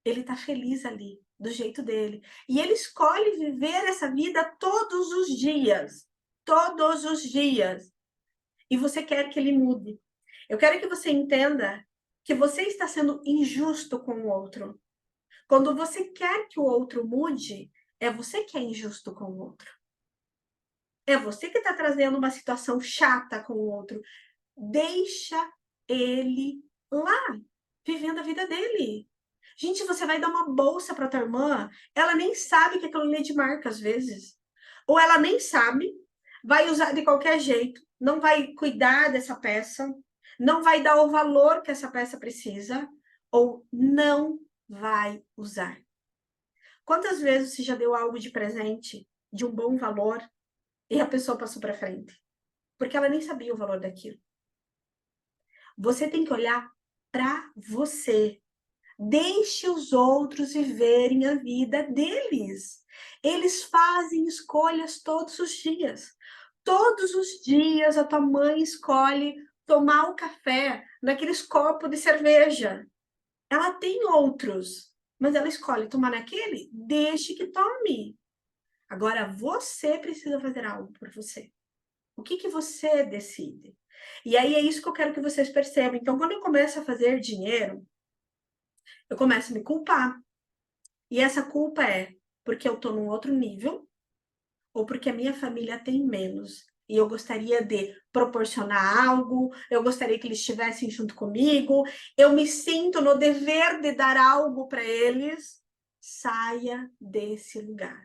Ele está feliz ali, do jeito dele. E ele escolhe viver essa vida todos os dias. Todos os dias. E você quer que ele mude. Eu quero que você entenda que você está sendo injusto com o outro. Quando você quer que o outro mude, é você que é injusto com o outro. É você que está trazendo uma situação chata com o outro. Deixa ele lá, vivendo a vida dele. Gente, você vai dar uma bolsa para tua irmã, ela nem sabe que aquilo ali é de marca às vezes. Ou ela nem sabe, vai usar de qualquer jeito, não vai cuidar dessa peça, não vai dar o valor que essa peça precisa, ou não vai usar. Quantas vezes você já deu algo de presente, de um bom valor, e a pessoa passou para frente? Porque ela nem sabia o valor daquilo. Você tem que olhar para você. Deixe os outros viverem a vida deles. Eles fazem escolhas todos os dias. Todos os dias a tua mãe escolhe tomar o café naqueles copos de cerveja. Ela tem outros, mas ela escolhe tomar naquele, deixe que tome. Agora você precisa fazer algo por você. O que você decide? E aí é isso que eu quero que vocês percebam. Então, quando eu começo a fazer dinheiro, eu começo a me culpar. E essa culpa é porque eu tô num outro nível ou porque a minha família tem menos. E eu gostaria de proporcionar algo, eu gostaria que eles estivessem junto comigo, eu me sinto no dever de dar algo para eles. Saia desse lugar.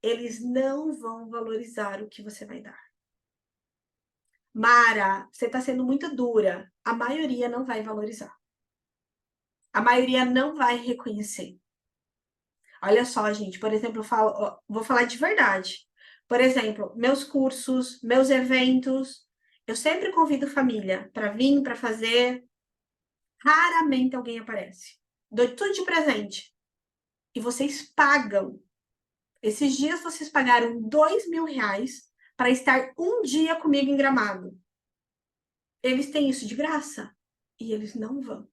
Eles não vão valorizar o que você vai dar. Mara, você está sendo muito dura. A maioria não vai valorizar. A maioria não vai reconhecer. Olha só, gente, por exemplo, vou falar de verdade. Por exemplo, meus cursos, meus eventos, eu sempre convido família para vir, para fazer. Raramente alguém aparece. Dou tudo de presente. E vocês pagam. Esses dias vocês pagaram R$ 2.000 para estar um dia comigo em Gramado. Eles têm isso de graça e eles não vão.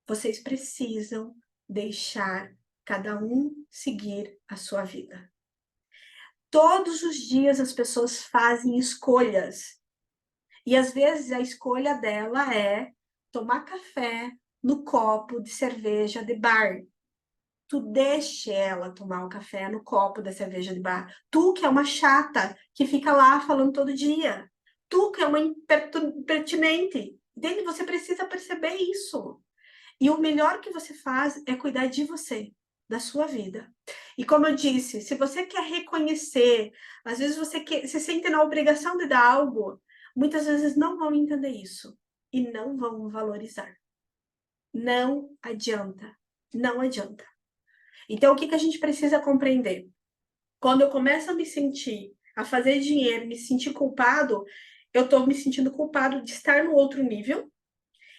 Vocês precisam deixar cada um seguir a sua vida. Todos os dias as pessoas fazem escolhas. E às vezes a escolha dela é tomar café no copo de cerveja de bar. Tu deixe ela tomar o café no copo da cerveja de bar. Tu que é uma chata, que fica lá falando todo dia. Tu que é uma impertinente. Entende? Você precisa perceber isso. E o melhor que você faz é cuidar de você, da sua vida. E como eu disse, se você quer reconhecer, às vezes você se sente na obrigação de dar algo, muitas vezes não vão entender isso e não vão valorizar. Não adianta. Não adianta. Então, o que a gente precisa compreender? Quando eu começo a fazer dinheiro, me sentir culpado, eu estou me sentindo culpado de estar no outro nível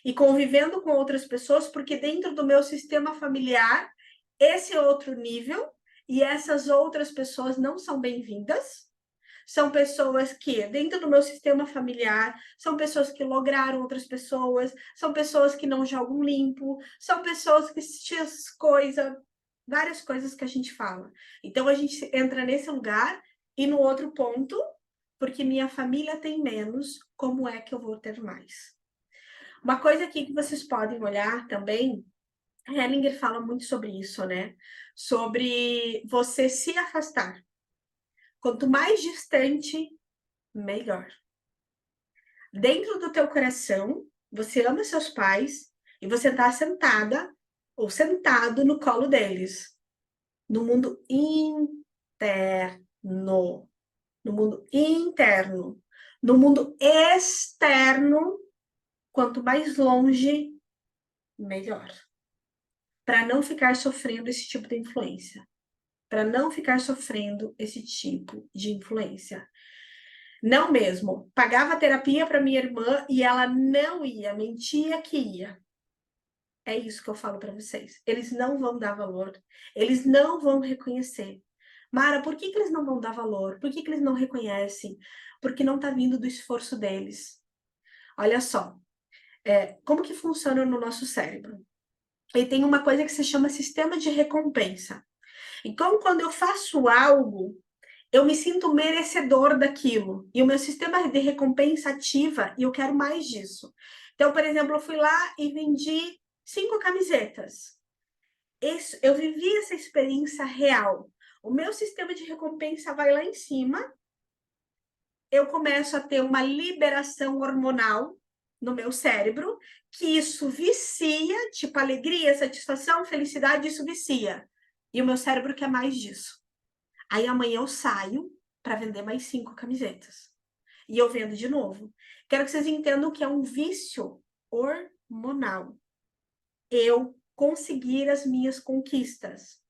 e convivendo com outras pessoas, porque dentro do meu sistema familiar, esse outro nível e essas outras pessoas não são bem-vindas. São pessoas que, dentro do meu sistema familiar, são pessoas que lograram outras pessoas, são pessoas que não jogam limpo, são pessoas que coisas, várias coisas que a gente fala. Então, a gente entra nesse lugar e no outro ponto, porque minha família tem menos, como é que eu vou ter mais? Uma coisa aqui que vocês podem olhar também, a Hellinger fala muito sobre isso, né? Sobre você se afastar. Quanto mais distante, melhor. Dentro do teu coração, você ama seus pais e você está sentada ou sentado no colo deles. No mundo interno. No mundo interno. No mundo externo, quanto mais longe, melhor. Para não ficar sofrendo esse tipo de influência. Para não ficar sofrendo esse tipo de influência. Não mesmo. Pagava terapia para minha irmã e ela não ia, mentia que ia. É isso que eu falo para vocês. Eles não vão dar valor. Eles não vão reconhecer. Mara, por que eles não vão dar valor? Por que eles não reconhecem? Porque não está vindo do esforço deles. Olha só, como que funciona no nosso cérebro? Ele tem uma coisa que se chama sistema de recompensa. Então, quando eu faço algo, eu me sinto merecedor daquilo. E o meu sistema de recompensa ativa e eu quero mais disso. Então, por exemplo, eu fui lá e vendi 5 camisetas. Eu vivi essa experiência real. O meu sistema de recompensa vai lá em cima. Eu começo a ter uma liberação hormonal no meu cérebro, que isso vicia, tipo alegria, satisfação, felicidade, isso vicia. E o meu cérebro quer mais disso. Aí amanhã eu saio para vender mais 5 camisetas. E eu vendo de novo. Quero que vocês entendam que é um vício hormonal. Eu conseguir as minhas conquistas.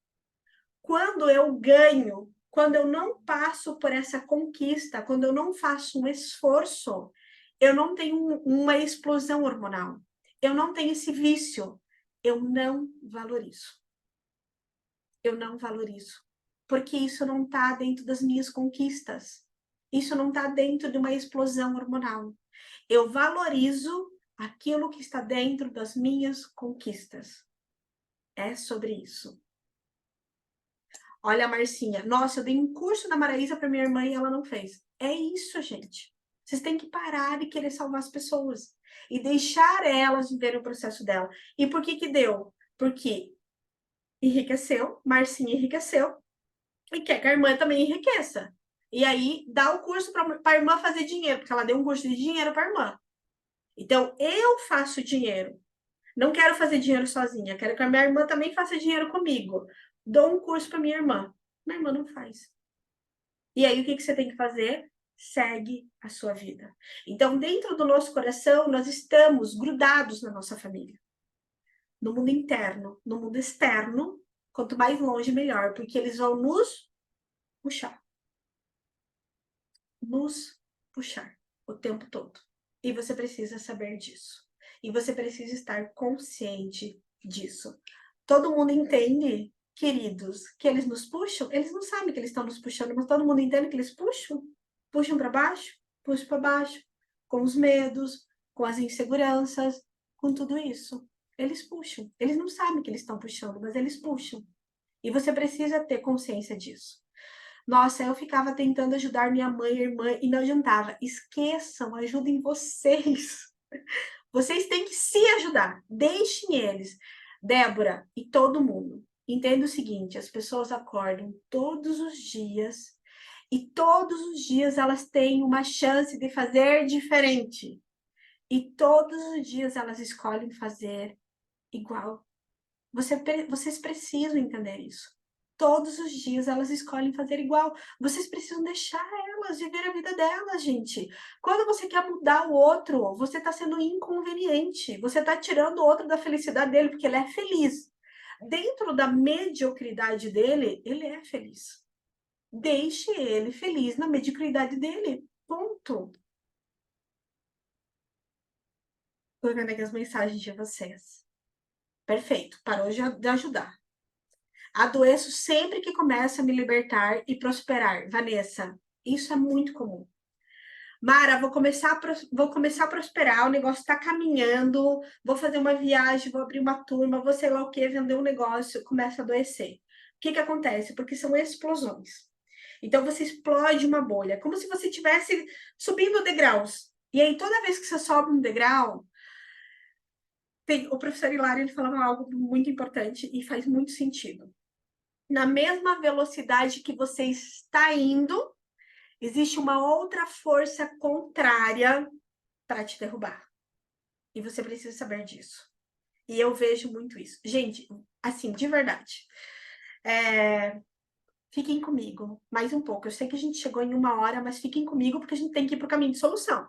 Quando eu ganho, quando eu não passo por essa conquista, quando eu não faço um esforço, eu não tenho uma explosão hormonal. Eu não tenho esse vício. Eu não valorizo. Eu não valorizo. Porque isso não está dentro das minhas conquistas. Isso não está dentro de uma explosão hormonal. Eu valorizo aquilo que está dentro das minhas conquistas. É sobre isso. Olha a Marcinha. Nossa, eu dei um curso da Maraísa para minha irmã e ela não fez. É isso, gente. Vocês têm que parar de querer salvar as pessoas. E deixar elas viverem o processo dela. E por que que deu? Porque enriqueceu, Marcinha enriqueceu. E quer que a irmã também enriqueça. E aí, dá o curso para a irmã fazer dinheiro. Porque ela deu um curso de dinheiro para a irmã. Então, eu faço dinheiro. Não quero fazer dinheiro sozinha. Quero que a minha irmã também faça dinheiro comigo. Dou um curso para minha irmã. Minha irmã não faz. E aí, o que você tem que fazer? Segue a sua vida. Então, dentro do nosso coração, nós estamos grudados na nossa família. no mundo interno, no mundo externo, quanto mais longe, melhor, porque eles vão nos puxar. Nos puxar o tempo todo. E você precisa saber disso. E você precisa estar consciente disso. Todo mundo entende, queridos, que eles nos puxam? Eles não sabem que eles estão nos puxando, mas todo mundo entende que eles puxam? Puxam para baixo? Puxam para baixo. Com os medos, com as inseguranças, com tudo isso. Eles puxam. Eles não sabem que eles estão puxando, mas eles puxam. E você precisa ter consciência disso. Nossa, eu ficava tentando ajudar minha mãe e irmã e não adiantava. Esqueçam, ajudem vocês. Vocês têm que se ajudar. Deixem eles. Débora e todo mundo. Entenda o seguinte: as pessoas acordam todos os dias e todos os dias elas têm uma chance de fazer diferente. E todos os dias elas escolhem fazer igual. Vocês precisam entender isso. Todos os dias elas escolhem fazer igual. Vocês precisam deixar elas viver a vida delas, gente. Quando você quer mudar o outro, você está sendo inconveniente. Você está tirando o outro da felicidade dele, porque ele é feliz. Dentro da mediocridade dele, ele é feliz. Deixe ele feliz na mediocridade dele. Ponto. Estou vendo aqui as mensagens de vocês. Perfeito. Parou de ajudar. Adoeço sempre que começo a me libertar e prosperar. Vanessa, isso é muito comum. Mara, vou começar a prosperar, o negócio está caminhando, vou fazer uma viagem, vou abrir uma turma, vou sei lá o que, vender um negócio, começa a adoecer. O que acontece? Porque são explosões. Então você explode uma bolha, como se você estivesse subindo degraus. E aí toda vez que você sobe um degrau, o professor Hilário ele falava algo muito importante e faz muito sentido. Na mesma velocidade que você está indo, existe uma outra força contrária para te derrubar. E você precisa saber disso. E eu vejo muito isso. Gente, assim, de verdade. Fiquem comigo mais um pouco. Eu sei que a gente chegou em 1 hora, mas fiquem comigo porque a gente tem que ir para o caminho de solução.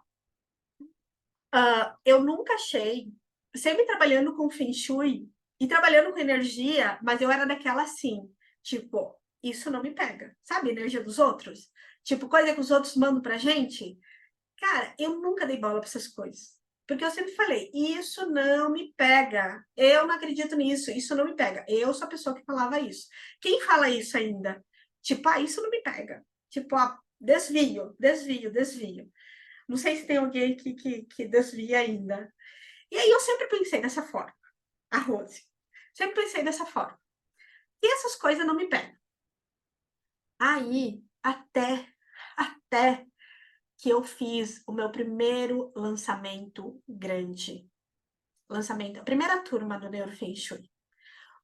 Eu nunca achei, sempre trabalhando com Feng Shui e trabalhando com energia, mas eu era daquela assim, tipo, isso não me pega. Sabe, energia dos outros? Tipo, coisa que os outros mandam pra gente. Cara, eu nunca dei bola pra essas coisas. Porque eu sempre falei, isso não me pega. Eu não acredito nisso, isso não me pega. Eu sou a pessoa que falava isso. Quem fala isso ainda? Tipo, isso não me pega. Tipo, desvio, desvio, desvio. Não sei se tem alguém que desvia ainda. E aí eu sempre pensei dessa forma, a Rose. Sempre pensei dessa forma. E essas coisas não me pegam. Aí, até que eu fiz o meu primeiro lançamento grande. Lançamento, a primeira turma do Neuro Feng Shui.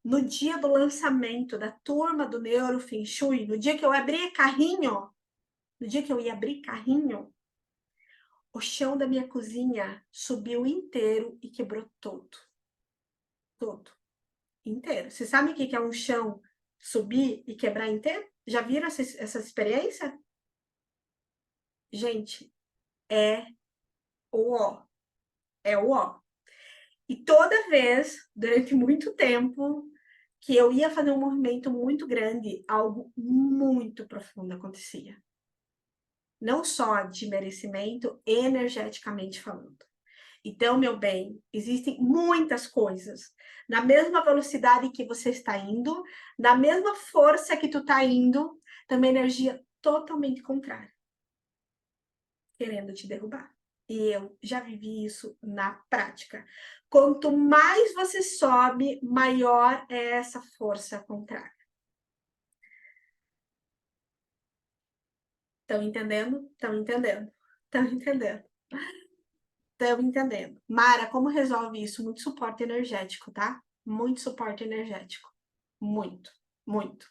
No dia do lançamento da turma do Neuro Feng Shui, no dia que eu abri carrinho, no dia que eu ia abrir carrinho, o chão da minha cozinha subiu inteiro e quebrou todo. Todo. Inteiro. Você sabe o que é um chão subir e quebrar inteiro? Já viram essa experiência? Gente, é o ó. É o ó. E toda vez, durante muito tempo, que eu ia fazer um movimento muito grande, algo muito profundo acontecia. Não só de merecimento, energeticamente falando. Então, meu bem, existem muitas coisas. Na mesma velocidade que você está indo, na mesma força que tu está indo, também energia totalmente contrária, querendo te derrubar. E eu já vivi isso na prática. Quanto mais você sobe, maior é essa força contrária. Estão entendendo? Estão entendendo? Estão entendendo? Estão entendendo. Mara, como resolve isso? Muito suporte energético, tá? Muito suporte energético. Muito, muito.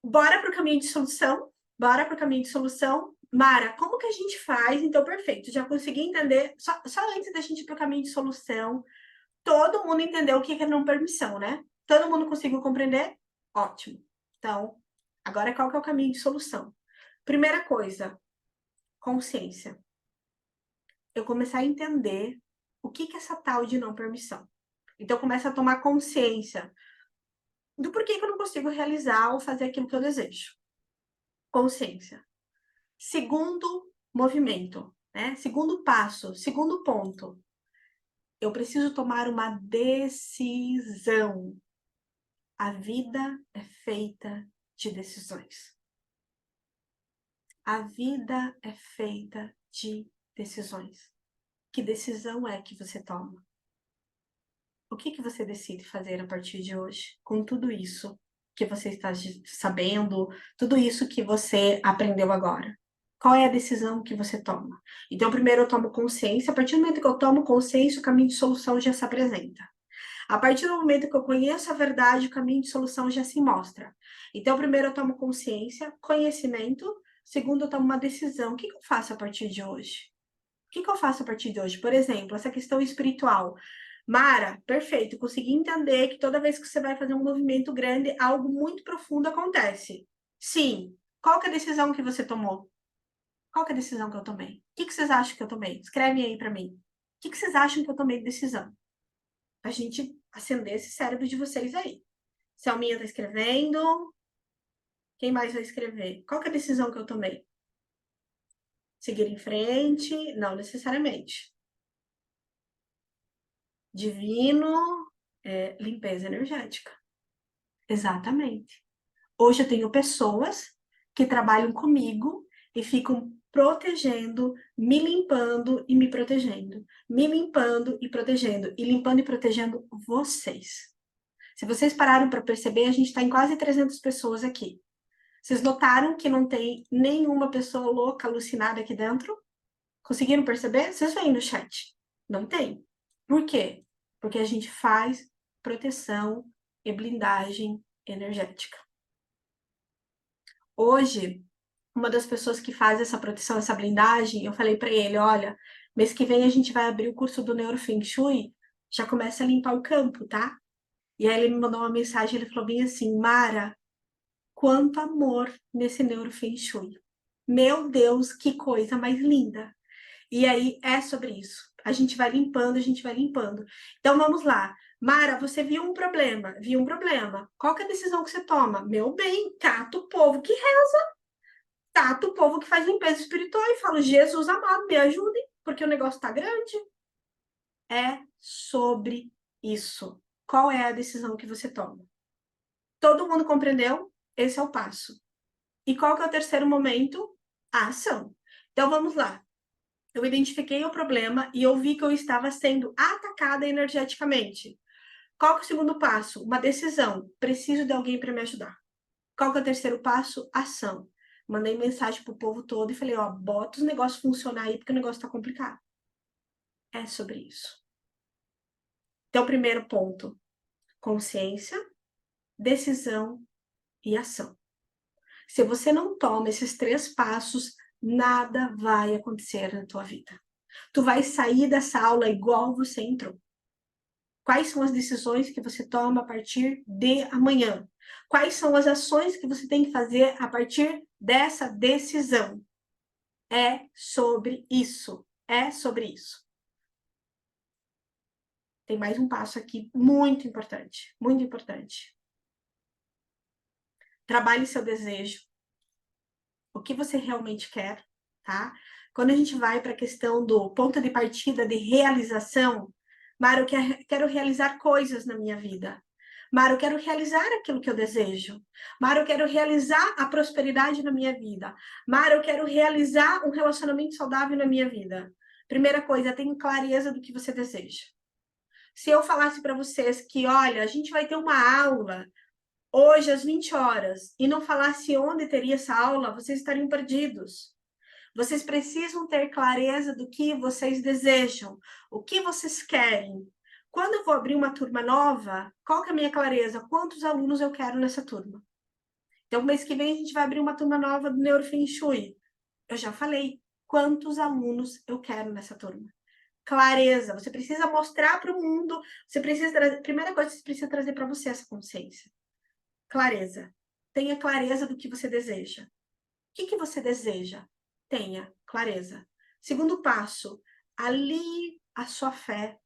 Bora para o caminho de solução? Bora para o caminho de solução? Mara, como que a gente faz? Então, perfeito. Já consegui entender. Só antes da gente ir para o caminho de solução, todo mundo entendeu o que é não permissão, né? Todo mundo conseguiu compreender? Ótimo. Então, agora qual que é o caminho de solução? Primeira coisa, consciência. Eu começar a entender o que é essa tal de não permissão. Então, começa a tomar consciência do porquê que eu não consigo realizar ou fazer aquilo que eu desejo. Consciência. Segundo movimento, né? Segundo passo, segundo ponto. Eu preciso tomar uma decisão. A vida é feita de decisões. A vida é feita de decisões. Que decisão é que você toma? O que você decide fazer a partir de hoje? Com tudo isso que você está sabendo, tudo isso que você aprendeu agora. Qual é a decisão que você toma? Então, primeiro eu tomo consciência. A partir do momento que eu tomo consciência, o caminho de solução já se apresenta. A partir do momento que eu conheço a verdade, o caminho de solução já se mostra. Então, primeiro eu tomo consciência, conhecimento. Segundo, eu tomo uma decisão. O que eu faço a partir de hoje? O que eu faço a partir de hoje? Por exemplo, essa questão espiritual. Mara, perfeito, consegui entender que toda vez que você vai fazer um movimento grande, algo muito profundo acontece. Sim. Qual que é a decisão que você tomou? Qual que é a decisão que eu tomei? O que vocês acham que eu tomei? Escreve aí para mim. O que vocês acham que eu tomei de decisão? A gente acender esse cérebro de vocês aí. Selminha tá escrevendo. Quem mais vai escrever? Qual que é a decisão que eu tomei? Seguir em frente? Não necessariamente. Divino, limpeza energética. Exatamente. Hoje eu tenho pessoas que trabalham comigo e ficam protegendo, me limpando e me protegendo. Me limpando e protegendo. E limpando e protegendo vocês. Se vocês pararam para perceber, a gente está em quase 300 pessoas aqui. Vocês notaram que não tem nenhuma pessoa louca, alucinada aqui dentro? Conseguiram perceber? Vocês veem no chat. Não tem. Por quê? Porque a gente faz proteção e blindagem energética. Hoje, uma das pessoas que faz essa proteção, essa blindagem, eu falei para ele, olha, mês que vem a gente vai abrir o curso do Neuro Feng Shui, já começa a limpar o campo, tá? E aí ele me mandou uma mensagem, ele falou bem assim, Mara, quanto amor nesse Neuro Feng Shui. Meu Deus, que coisa mais linda. E aí é sobre isso. A gente vai limpando, a gente vai limpando. Então vamos lá. Mara, você viu um problema? Viu um problema. Qual que é a decisão que você toma? Meu bem, cata o povo que reza, cata o povo que faz limpeza espiritual e fala, Jesus amado, me ajude, porque o negócio tá grande. É sobre isso. Qual é a decisão que você toma? Todo mundo compreendeu? Esse é o passo. E qual que é o terceiro momento? A ação. Então vamos lá. Eu identifiquei o problema e eu vi que eu estava sendo atacada energeticamente. Qual que é o segundo passo? Uma decisão. Preciso de alguém para me ajudar. Qual que é o terceiro passo? Ação. Mandei mensagem pro povo todo e falei, ó, bota os negócios funcionar aí porque o negócio tá complicado. É sobre isso. Então, primeiro ponto, consciência, decisão e ação. Se você não toma esses 3 passos, nada vai acontecer na tua vida. Tu vai sair dessa aula igual você entrou. Quais são as decisões que você toma a partir de amanhã? Quais são as ações que você tem que fazer a partir dessa decisão? É sobre isso. É sobre isso. Tem mais um passo aqui muito importante. Muito importante. Trabalhe seu desejo. O que você realmente quer, tá? Quando a gente vai para a questão do ponto de partida de realização, Mara, eu quero realizar coisas na minha vida. Mara, eu quero realizar aquilo que eu desejo. Mara, eu quero realizar a prosperidade na minha vida. Mara, eu quero realizar um relacionamento saudável na minha vida. Primeira coisa, tenha clareza do que você deseja. Se eu falasse para vocês que, olha, a gente vai ter uma aula hoje às 20 horas e não falasse onde teria essa aula, vocês estariam perdidos. Vocês precisam ter clareza do que vocês desejam, o que vocês querem. Quando eu vou abrir uma turma nova, qual que é a minha clareza? Quantos alunos eu quero nessa turma? Então, mês que vem a gente vai abrir uma turma nova do Neuro Feng Shui. Eu já falei quantos alunos eu quero nessa turma. Clareza, você precisa mostrar para o mundo, você precisa trazer, primeira coisa, você precisa trazer para você essa consciência. Clareza. Tenha clareza do que você deseja. O que você deseja? Tenha clareza. Segundo passo, alie a sua fé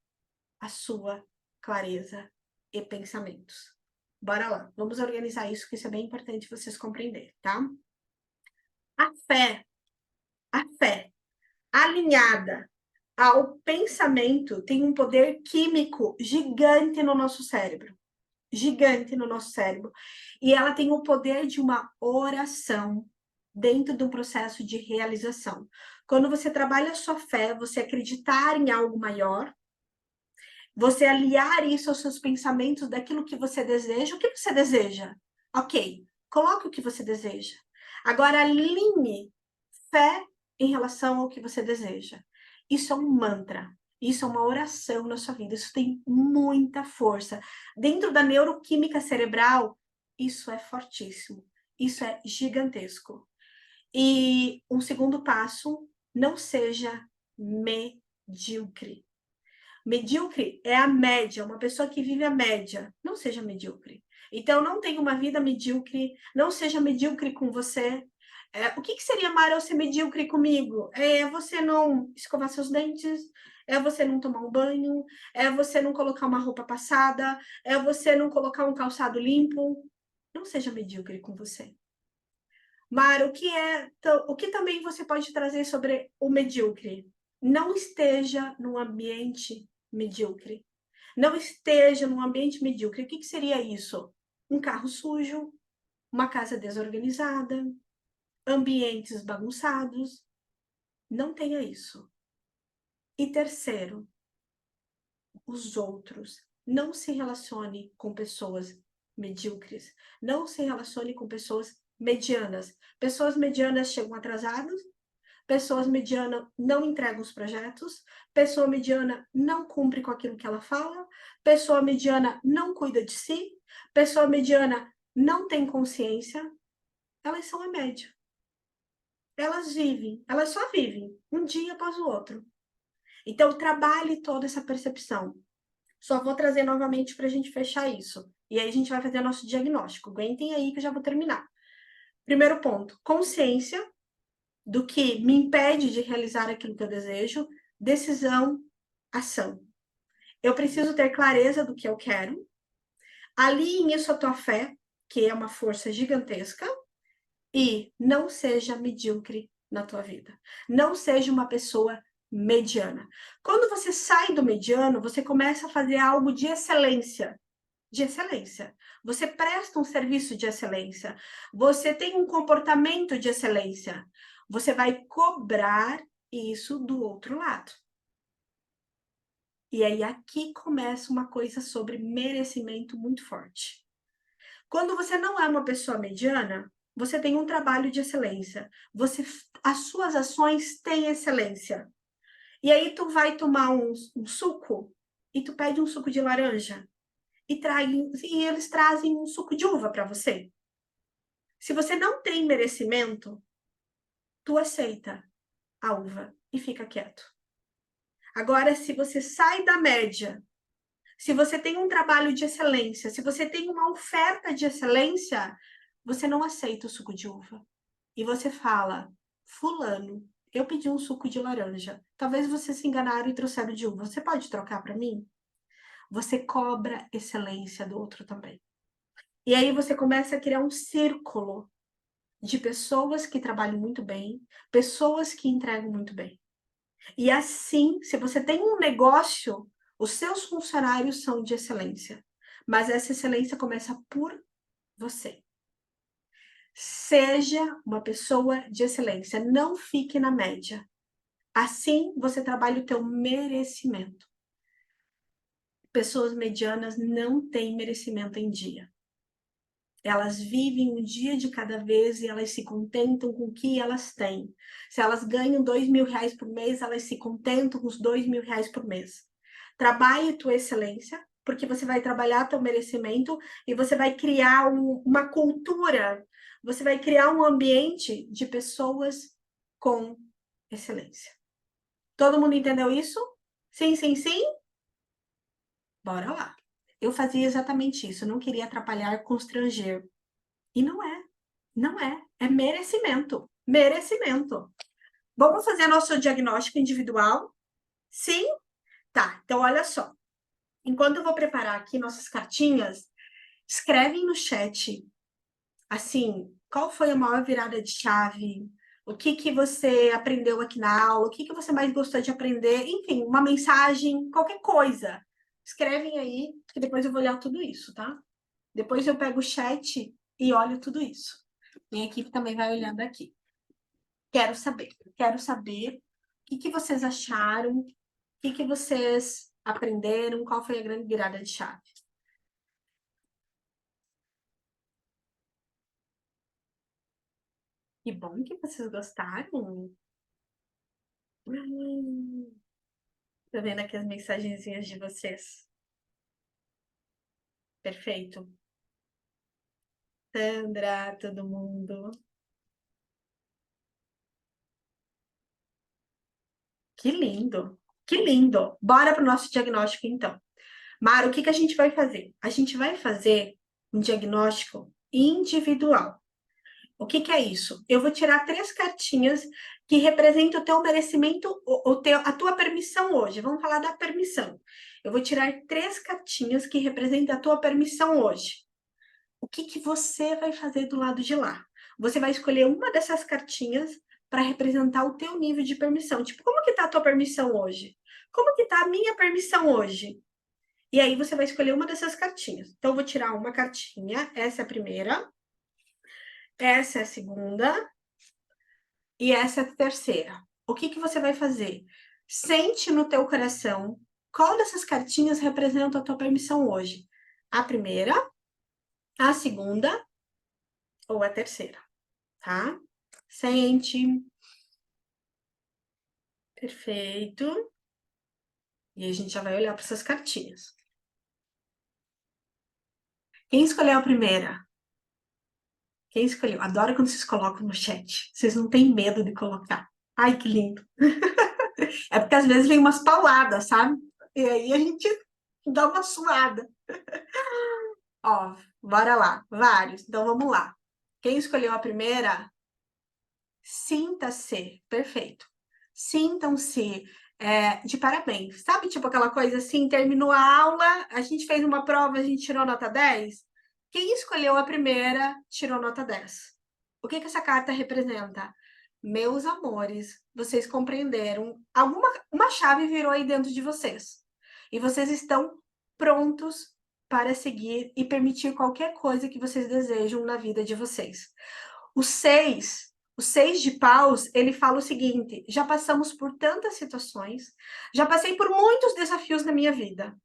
à sua clareza e pensamentos. Bora lá, vamos organizar isso, que isso é bem importante vocês compreenderem, tá? A fé alinhada ao pensamento tem um poder químico gigante no nosso cérebro. Gigante no nosso cérebro. E ela tem o poder de uma oração dentro do processo de realização. Quando você trabalha a sua fé, você acreditar em algo maior, você aliar isso aos seus pensamentos daquilo que você deseja. O que você deseja? Ok, coloque o que você deseja. Agora, alinhe fé em relação ao que você deseja. Isso é um mantra. Isso é uma oração na sua vida. Isso tem muita força. Dentro da neuroquímica cerebral, isso é fortíssimo. Isso é gigantesco. E um segundo passo, não seja medíocre. Medíocre é a média, uma pessoa que vive a média. Não seja medíocre. Então, não tenha uma vida medíocre, não seja medíocre com você. O que seria, Mara, eu ser medíocre comigo? É você não escovar seus dentes, é você não tomar um banho, é você não colocar uma roupa passada, é você não colocar um calçado limpo. Não seja medíocre com você. Mara, o que também você pode trazer sobre o medíocre? Não esteja num ambiente medíocre. Não esteja num ambiente medíocre. O que seria isso? Um carro sujo, uma casa desorganizada, ambientes bagunçados. Não tenha isso. E terceiro, os outros. Não se relacione com pessoas medíocres. Não se relacione com pessoas medianas. Pessoas medianas chegam atrasadas. Pessoas medianas não entregam os projetos. Pessoa mediana não cumpre com aquilo que ela fala. Pessoa mediana não cuida de si. Pessoa mediana não tem consciência. Elas são a média. Elas só vivem um dia após o outro. Então, trabalhe toda essa percepção. Só vou trazer novamente para a gente fechar isso. E aí a gente vai fazer nosso diagnóstico. Aguentem aí que eu já vou terminar. Primeiro ponto, consciência do que me impede de realizar aquilo que eu desejo. Decisão, ação. Eu preciso ter clareza do que eu quero. Alinhe isso à tua fé, que é uma força gigantesca. E não seja medíocre na tua vida. Não seja uma pessoa mediana. Quando você sai do mediano, você começa a fazer algo de excelência. De excelência. Você presta um serviço de excelência. Você tem um comportamento de excelência. Você vai cobrar isso do outro lado. E aí aqui começa uma coisa sobre merecimento muito forte. Quando você não é uma pessoa mediana, você tem um trabalho de excelência. As suas ações têm excelência. E aí tu vai tomar um suco e tu pede um suco de laranja e eles trazem um suco de uva para você. Se você não tem merecimento, tu aceita a uva e fica quieto. Agora, se você sai da média, se você tem um trabalho de excelência, se você tem uma oferta de excelência, você não aceita o suco de uva. E você fala, fulano, eu pedi um suco de laranja. Talvez você se enganaram e trouxeram de uva. Você pode trocar para mim? Você cobra excelência do outro também. E aí você começa a criar um círculo de pessoas que trabalham muito bem, pessoas que entregam muito bem. E assim, se você tem um negócio, os seus funcionários são de excelência. Mas essa excelência começa por você. Seja uma pessoa de excelência, não fique na média. Assim, você trabalha o teu merecimento. Pessoas medianas não têm merecimento em dia. Elas vivem um dia de cada vez e elas se contentam com o que elas têm. Se elas ganham R$ 2.000 por mês, elas se contentam com os R$ 2.000 por mês. Trabalhe tua excelência, porque você vai trabalhar teu merecimento e você vai criar uma cultura, você vai criar um ambiente de pessoas com excelência. Todo mundo entendeu isso? Sim, sim, sim? Bora lá. Eu fazia exatamente isso, eu não queria atrapalhar, constranger. E não é. Não é. É merecimento. Merecimento. Vamos fazer nosso diagnóstico individual? Sim? Tá. Então, olha só. Enquanto eu vou preparar aqui nossas cartinhas, escrevem no chat, assim, qual foi a maior virada de chave? O que que você aprendeu aqui na aula? O que que você mais gostou de aprender? Enfim, uma mensagem, qualquer coisa. Escrevem aí, que depois eu vou olhar tudo isso, tá? Depois eu pego o chat e olho tudo isso. Minha equipe também vai olhando aqui. Quero saber o que que vocês acharam, o que que vocês aprenderam, qual foi a grande virada de chave. Que bom que vocês gostaram. Tô vendo aqui as mensagenzinhas de vocês. Perfeito. Sandra, todo mundo. Que lindo. Que lindo. Bora pro nosso diagnóstico, então. Mara, o que que a gente vai fazer? A gente vai fazer um diagnóstico individual. O que que é isso? Eu vou tirar 3 cartinhas que representam o teu merecimento, a tua permissão hoje. Vamos falar da permissão. Eu vou tirar 3 cartinhas que representam a tua permissão hoje. O que que você vai fazer do lado de lá? Você vai escolher uma dessas cartinhas para representar o teu nível de permissão. Tipo, como que tá a tua permissão hoje? Como que tá a minha permissão hoje? E aí você vai escolher uma dessas cartinhas. Então, eu vou tirar uma cartinha, essa é a primeira, essa é a segunda e essa é a terceira. O que que você vai fazer? Sente no teu coração qual dessas cartinhas representa a tua permissão hoje. A primeira, a segunda ou a terceira, tá? Sente. Perfeito. E a gente já vai olhar para essas cartinhas. Quem escolheu a primeira? Quem escolheu? Adoro quando vocês colocam no chat. Vocês não têm medo de colocar. Ai, que lindo. É porque às vezes vem umas pauladas, sabe? E aí a gente dá uma suada. Ó, bora lá. Vários. Então vamos lá. Quem escolheu a primeira? Sinta-se. Perfeito. Sintam-se de parabéns. Sabe, tipo aquela coisa assim, terminou a aula, a gente fez uma prova, a gente tirou nota 10. Quem escolheu a primeira tirou nota 10. O que que essa carta representa? Meus amores, vocês compreenderam, uma chave virou aí dentro de vocês. E vocês estão prontos para seguir e permitir qualquer coisa que vocês desejam na vida de vocês. O 6, o 6 de paus, ele fala o seguinte: já passamos por tantas situações, já passei por muitos desafios na minha vida.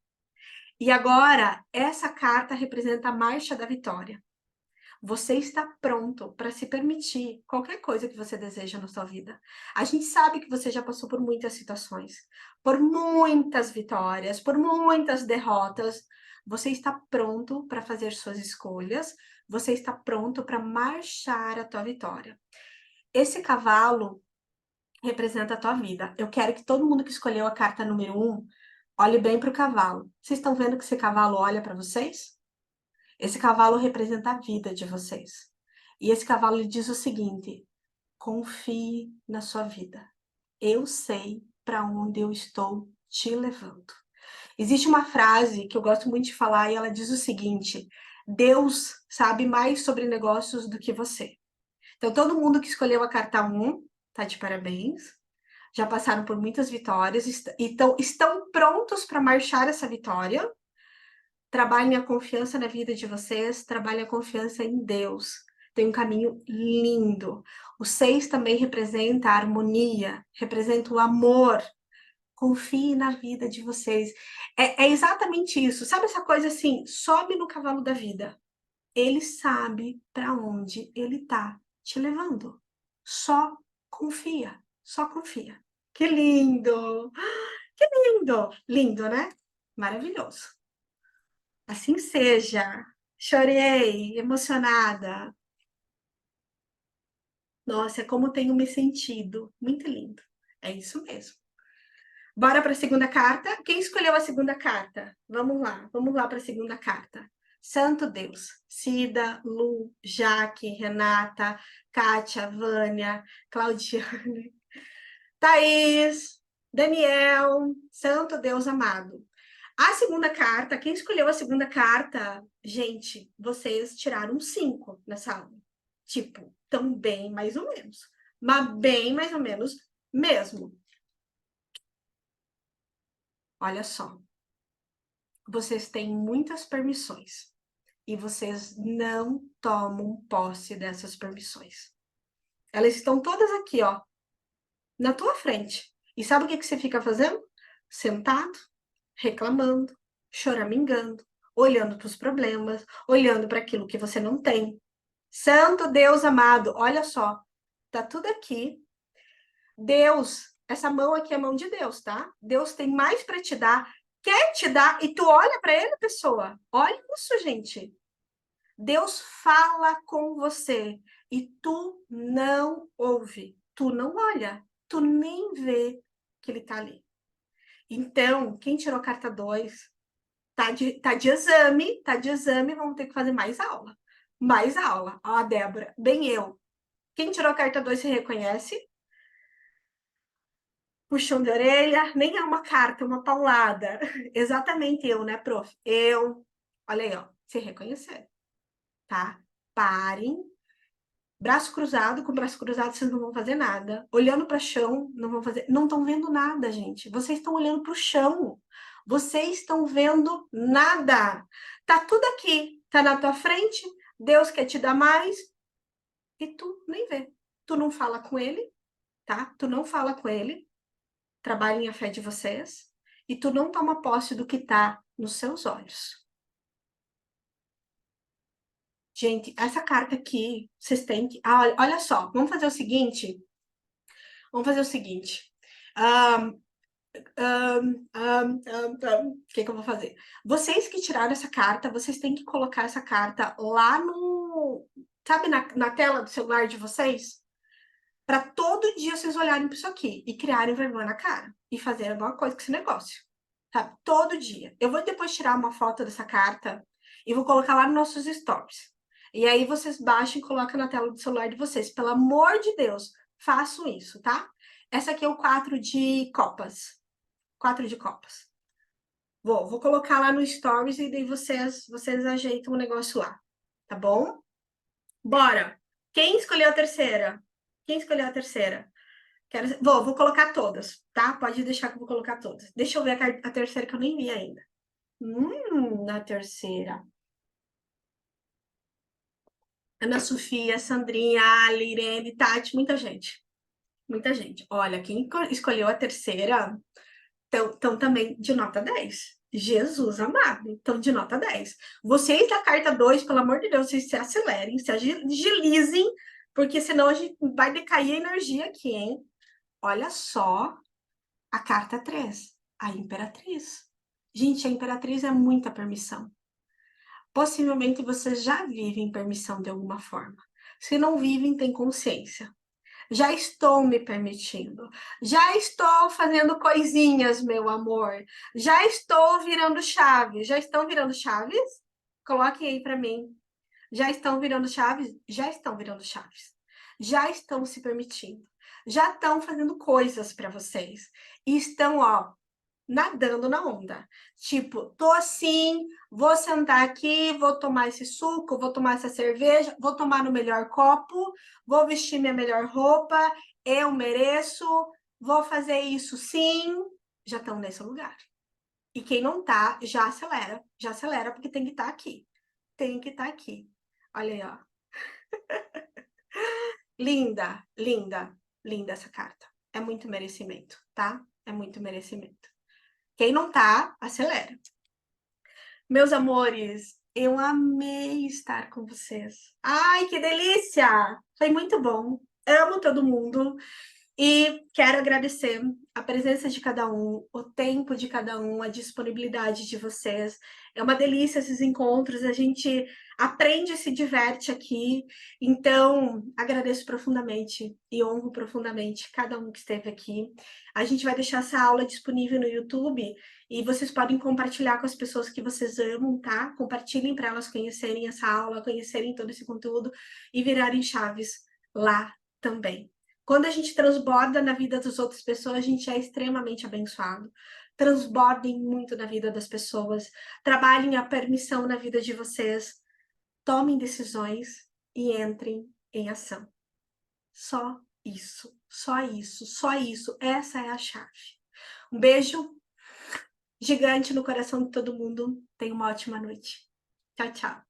E agora, essa carta representa a marcha da vitória. Você está pronto para se permitir qualquer coisa que você deseja na sua vida. A gente sabe que você já passou por muitas situações, por muitas vitórias, por muitas derrotas. Você está pronto para fazer suas escolhas, você está pronto para marchar a tua vitória. Esse cavalo representa a tua vida. Eu quero que todo mundo que escolheu a carta número 1 olhe bem para o cavalo. Vocês estão vendo que esse cavalo olha para vocês? Esse cavalo representa a vida de vocês. E esse cavalo lhe diz o seguinte: confie na sua vida. Eu sei para onde eu estou te levando. Existe uma frase que eu gosto muito de falar e ela diz o seguinte: Deus sabe mais sobre negócios do que você. Então, todo mundo que escolheu a carta 1 tá de parabéns. Já passaram por muitas vitórias, estão prontos para marchar essa vitória. Trabalhem a confiança na vida de vocês, trabalhem a confiança em Deus. Tem um caminho lindo. O 6 também representa a harmonia, representa o amor. Confie na vida de vocês. É exatamente isso. Sabe essa coisa assim? Sobe no cavalo da vida. Ele sabe para onde ele está te levando. Só confia. Só confia. Que lindo! Que lindo! Lindo, né? Maravilhoso. Assim seja. Chorei, emocionada. Nossa, é como tenho me sentido. Muito lindo. É isso mesmo. Bora para a segunda carta. Quem escolheu a segunda carta? Vamos lá para a segunda carta. Santo Deus. Cida, Lu, Jaque, Renata, Kátia, Vânia, Claudiane, Thaís, Daniel, Santo Deus amado. A segunda carta, quem escolheu a segunda carta? Gente, vocês tiraram 5 nessa aula. Tipo, tão bem mais ou menos. Mas bem mais ou menos mesmo. Olha só. Vocês têm muitas permissões. E vocês não tomam posse dessas permissões. Elas estão todas aqui, ó, na tua frente. E sabe o que você fica fazendo? Sentado, reclamando, choramingando, olhando para os problemas, olhando para aquilo que você não tem. Santo Deus amado, olha só, tá tudo aqui. Deus, essa mão aqui é a mão de Deus, tá? Deus tem mais para te dar, quer te dar, e tu olha para ele, pessoa. Olha isso, gente. Deus fala com você e tu não ouve, tu não olha, tu nem vê que ele tá ali. Então, quem tirou carta 2 tá de exame, vamos ter que fazer mais aula. Mais aula. Ó, a Débora, bem eu. Quem tirou a carta 2 se reconhece? Puxão de orelha, nem é uma carta, é uma paulada. Exatamente eu, né, prof? Eu. Olha aí, ó, se reconhecer, tá? Parem. Braço cruzado, com braço cruzado vocês não vão fazer nada. Olhando para o chão, não vão fazer, não estão vendo nada, gente. Vocês estão olhando para o chão. Vocês estão vendo nada. Tá tudo aqui, tá na tua frente. Deus quer te dar mais e tu nem vê. Tu não fala com ele, tá? Tu não fala com ele. Trabalhem a fé de vocês e tu não toma posse do que tá nos seus olhos. Gente, essa carta aqui, vocês têm que. Ah, olha só, vamos fazer o seguinte. Vamos fazer o seguinte. O que eu vou fazer? Vocês que tiraram essa carta, vocês têm que colocar essa carta lá no. Sabe, na tela do celular de vocês? Para todo dia vocês olharem para isso aqui e criarem vergonha na cara e fazerem alguma coisa com esse negócio. Sabe? Todo dia. Eu vou depois tirar uma foto dessa carta e vou colocar lá nos nossos stories. E aí vocês baixam e colocam na tela do celular de vocês. Pelo amor de Deus, façam isso, tá? Essa aqui é o 4 de copas. 4 de copas. Vou colocar lá no stories e daí vocês ajeitam o negócio lá, tá bom? Bora! Quem escolheu a terceira? Quem escolheu a terceira? Vou colocar todas, tá? Pode deixar que eu vou colocar todas. Deixa eu ver a terceira que eu nem vi ainda. Na terceira. Ana Sofia, Sandrinha, Ali, Irene, Tati, muita gente. Muita gente. Olha, quem escolheu a terceira estão também de nota 10. Jesus amado, estão de nota 10. Vocês da carta 2, pelo amor de Deus, vocês se acelerem, se agilizem, porque senão a gente vai decair a energia aqui, hein? Olha só a carta 3, a Imperatriz. Gente, a Imperatriz é muita permissão. Possivelmente vocês já vivem permissão de alguma forma. Se não vivem, tem consciência. Já estou me permitindo. Já estou fazendo coisinhas, meu amor. Já estou virando chaves. Já estão virando chaves? Coloquem aí para mim. Já estão virando chaves? Já estão virando chaves. Já estão se permitindo. Já estão fazendo coisas para vocês. E estão, ó, nadando na onda. Tipo, tô assim, vou sentar aqui, vou tomar esse suco, vou tomar essa cerveja, vou tomar no melhor copo, vou vestir minha melhor roupa, eu mereço, vou fazer isso sim. Já estão nesse lugar. E quem não tá, já acelera, porque tem que estar aqui. Tem que estar aqui. Olha aí, ó. Linda, linda, linda essa carta. É muito merecimento, tá? É muito merecimento. Quem não tá, acelera. Meus amores, eu amei estar com vocês. Ai, que delícia! Foi muito bom. Amo todo mundo e quero agradecer a presença de cada um, o tempo de cada um, a disponibilidade de vocês. É uma delícia esses encontros, a gente aprende e se diverte aqui. Então, agradeço profundamente e honro profundamente cada um que esteve aqui. A gente vai deixar essa aula disponível no YouTube e vocês podem compartilhar com as pessoas que vocês amam, tá? Compartilhem para elas conhecerem essa aula, conhecerem todo esse conteúdo e virarem chaves lá também. Quando a gente transborda na vida das outras pessoas, a gente é extremamente abençoado. transbordem muito na vida das pessoas, trabalhem a permissão na vida de vocês, tomem decisões e entrem em ação. Só isso, só isso, só isso. Essa é a chave. Um beijo gigante no coração de todo mundo. Tenha uma ótima noite. Tchau, tchau.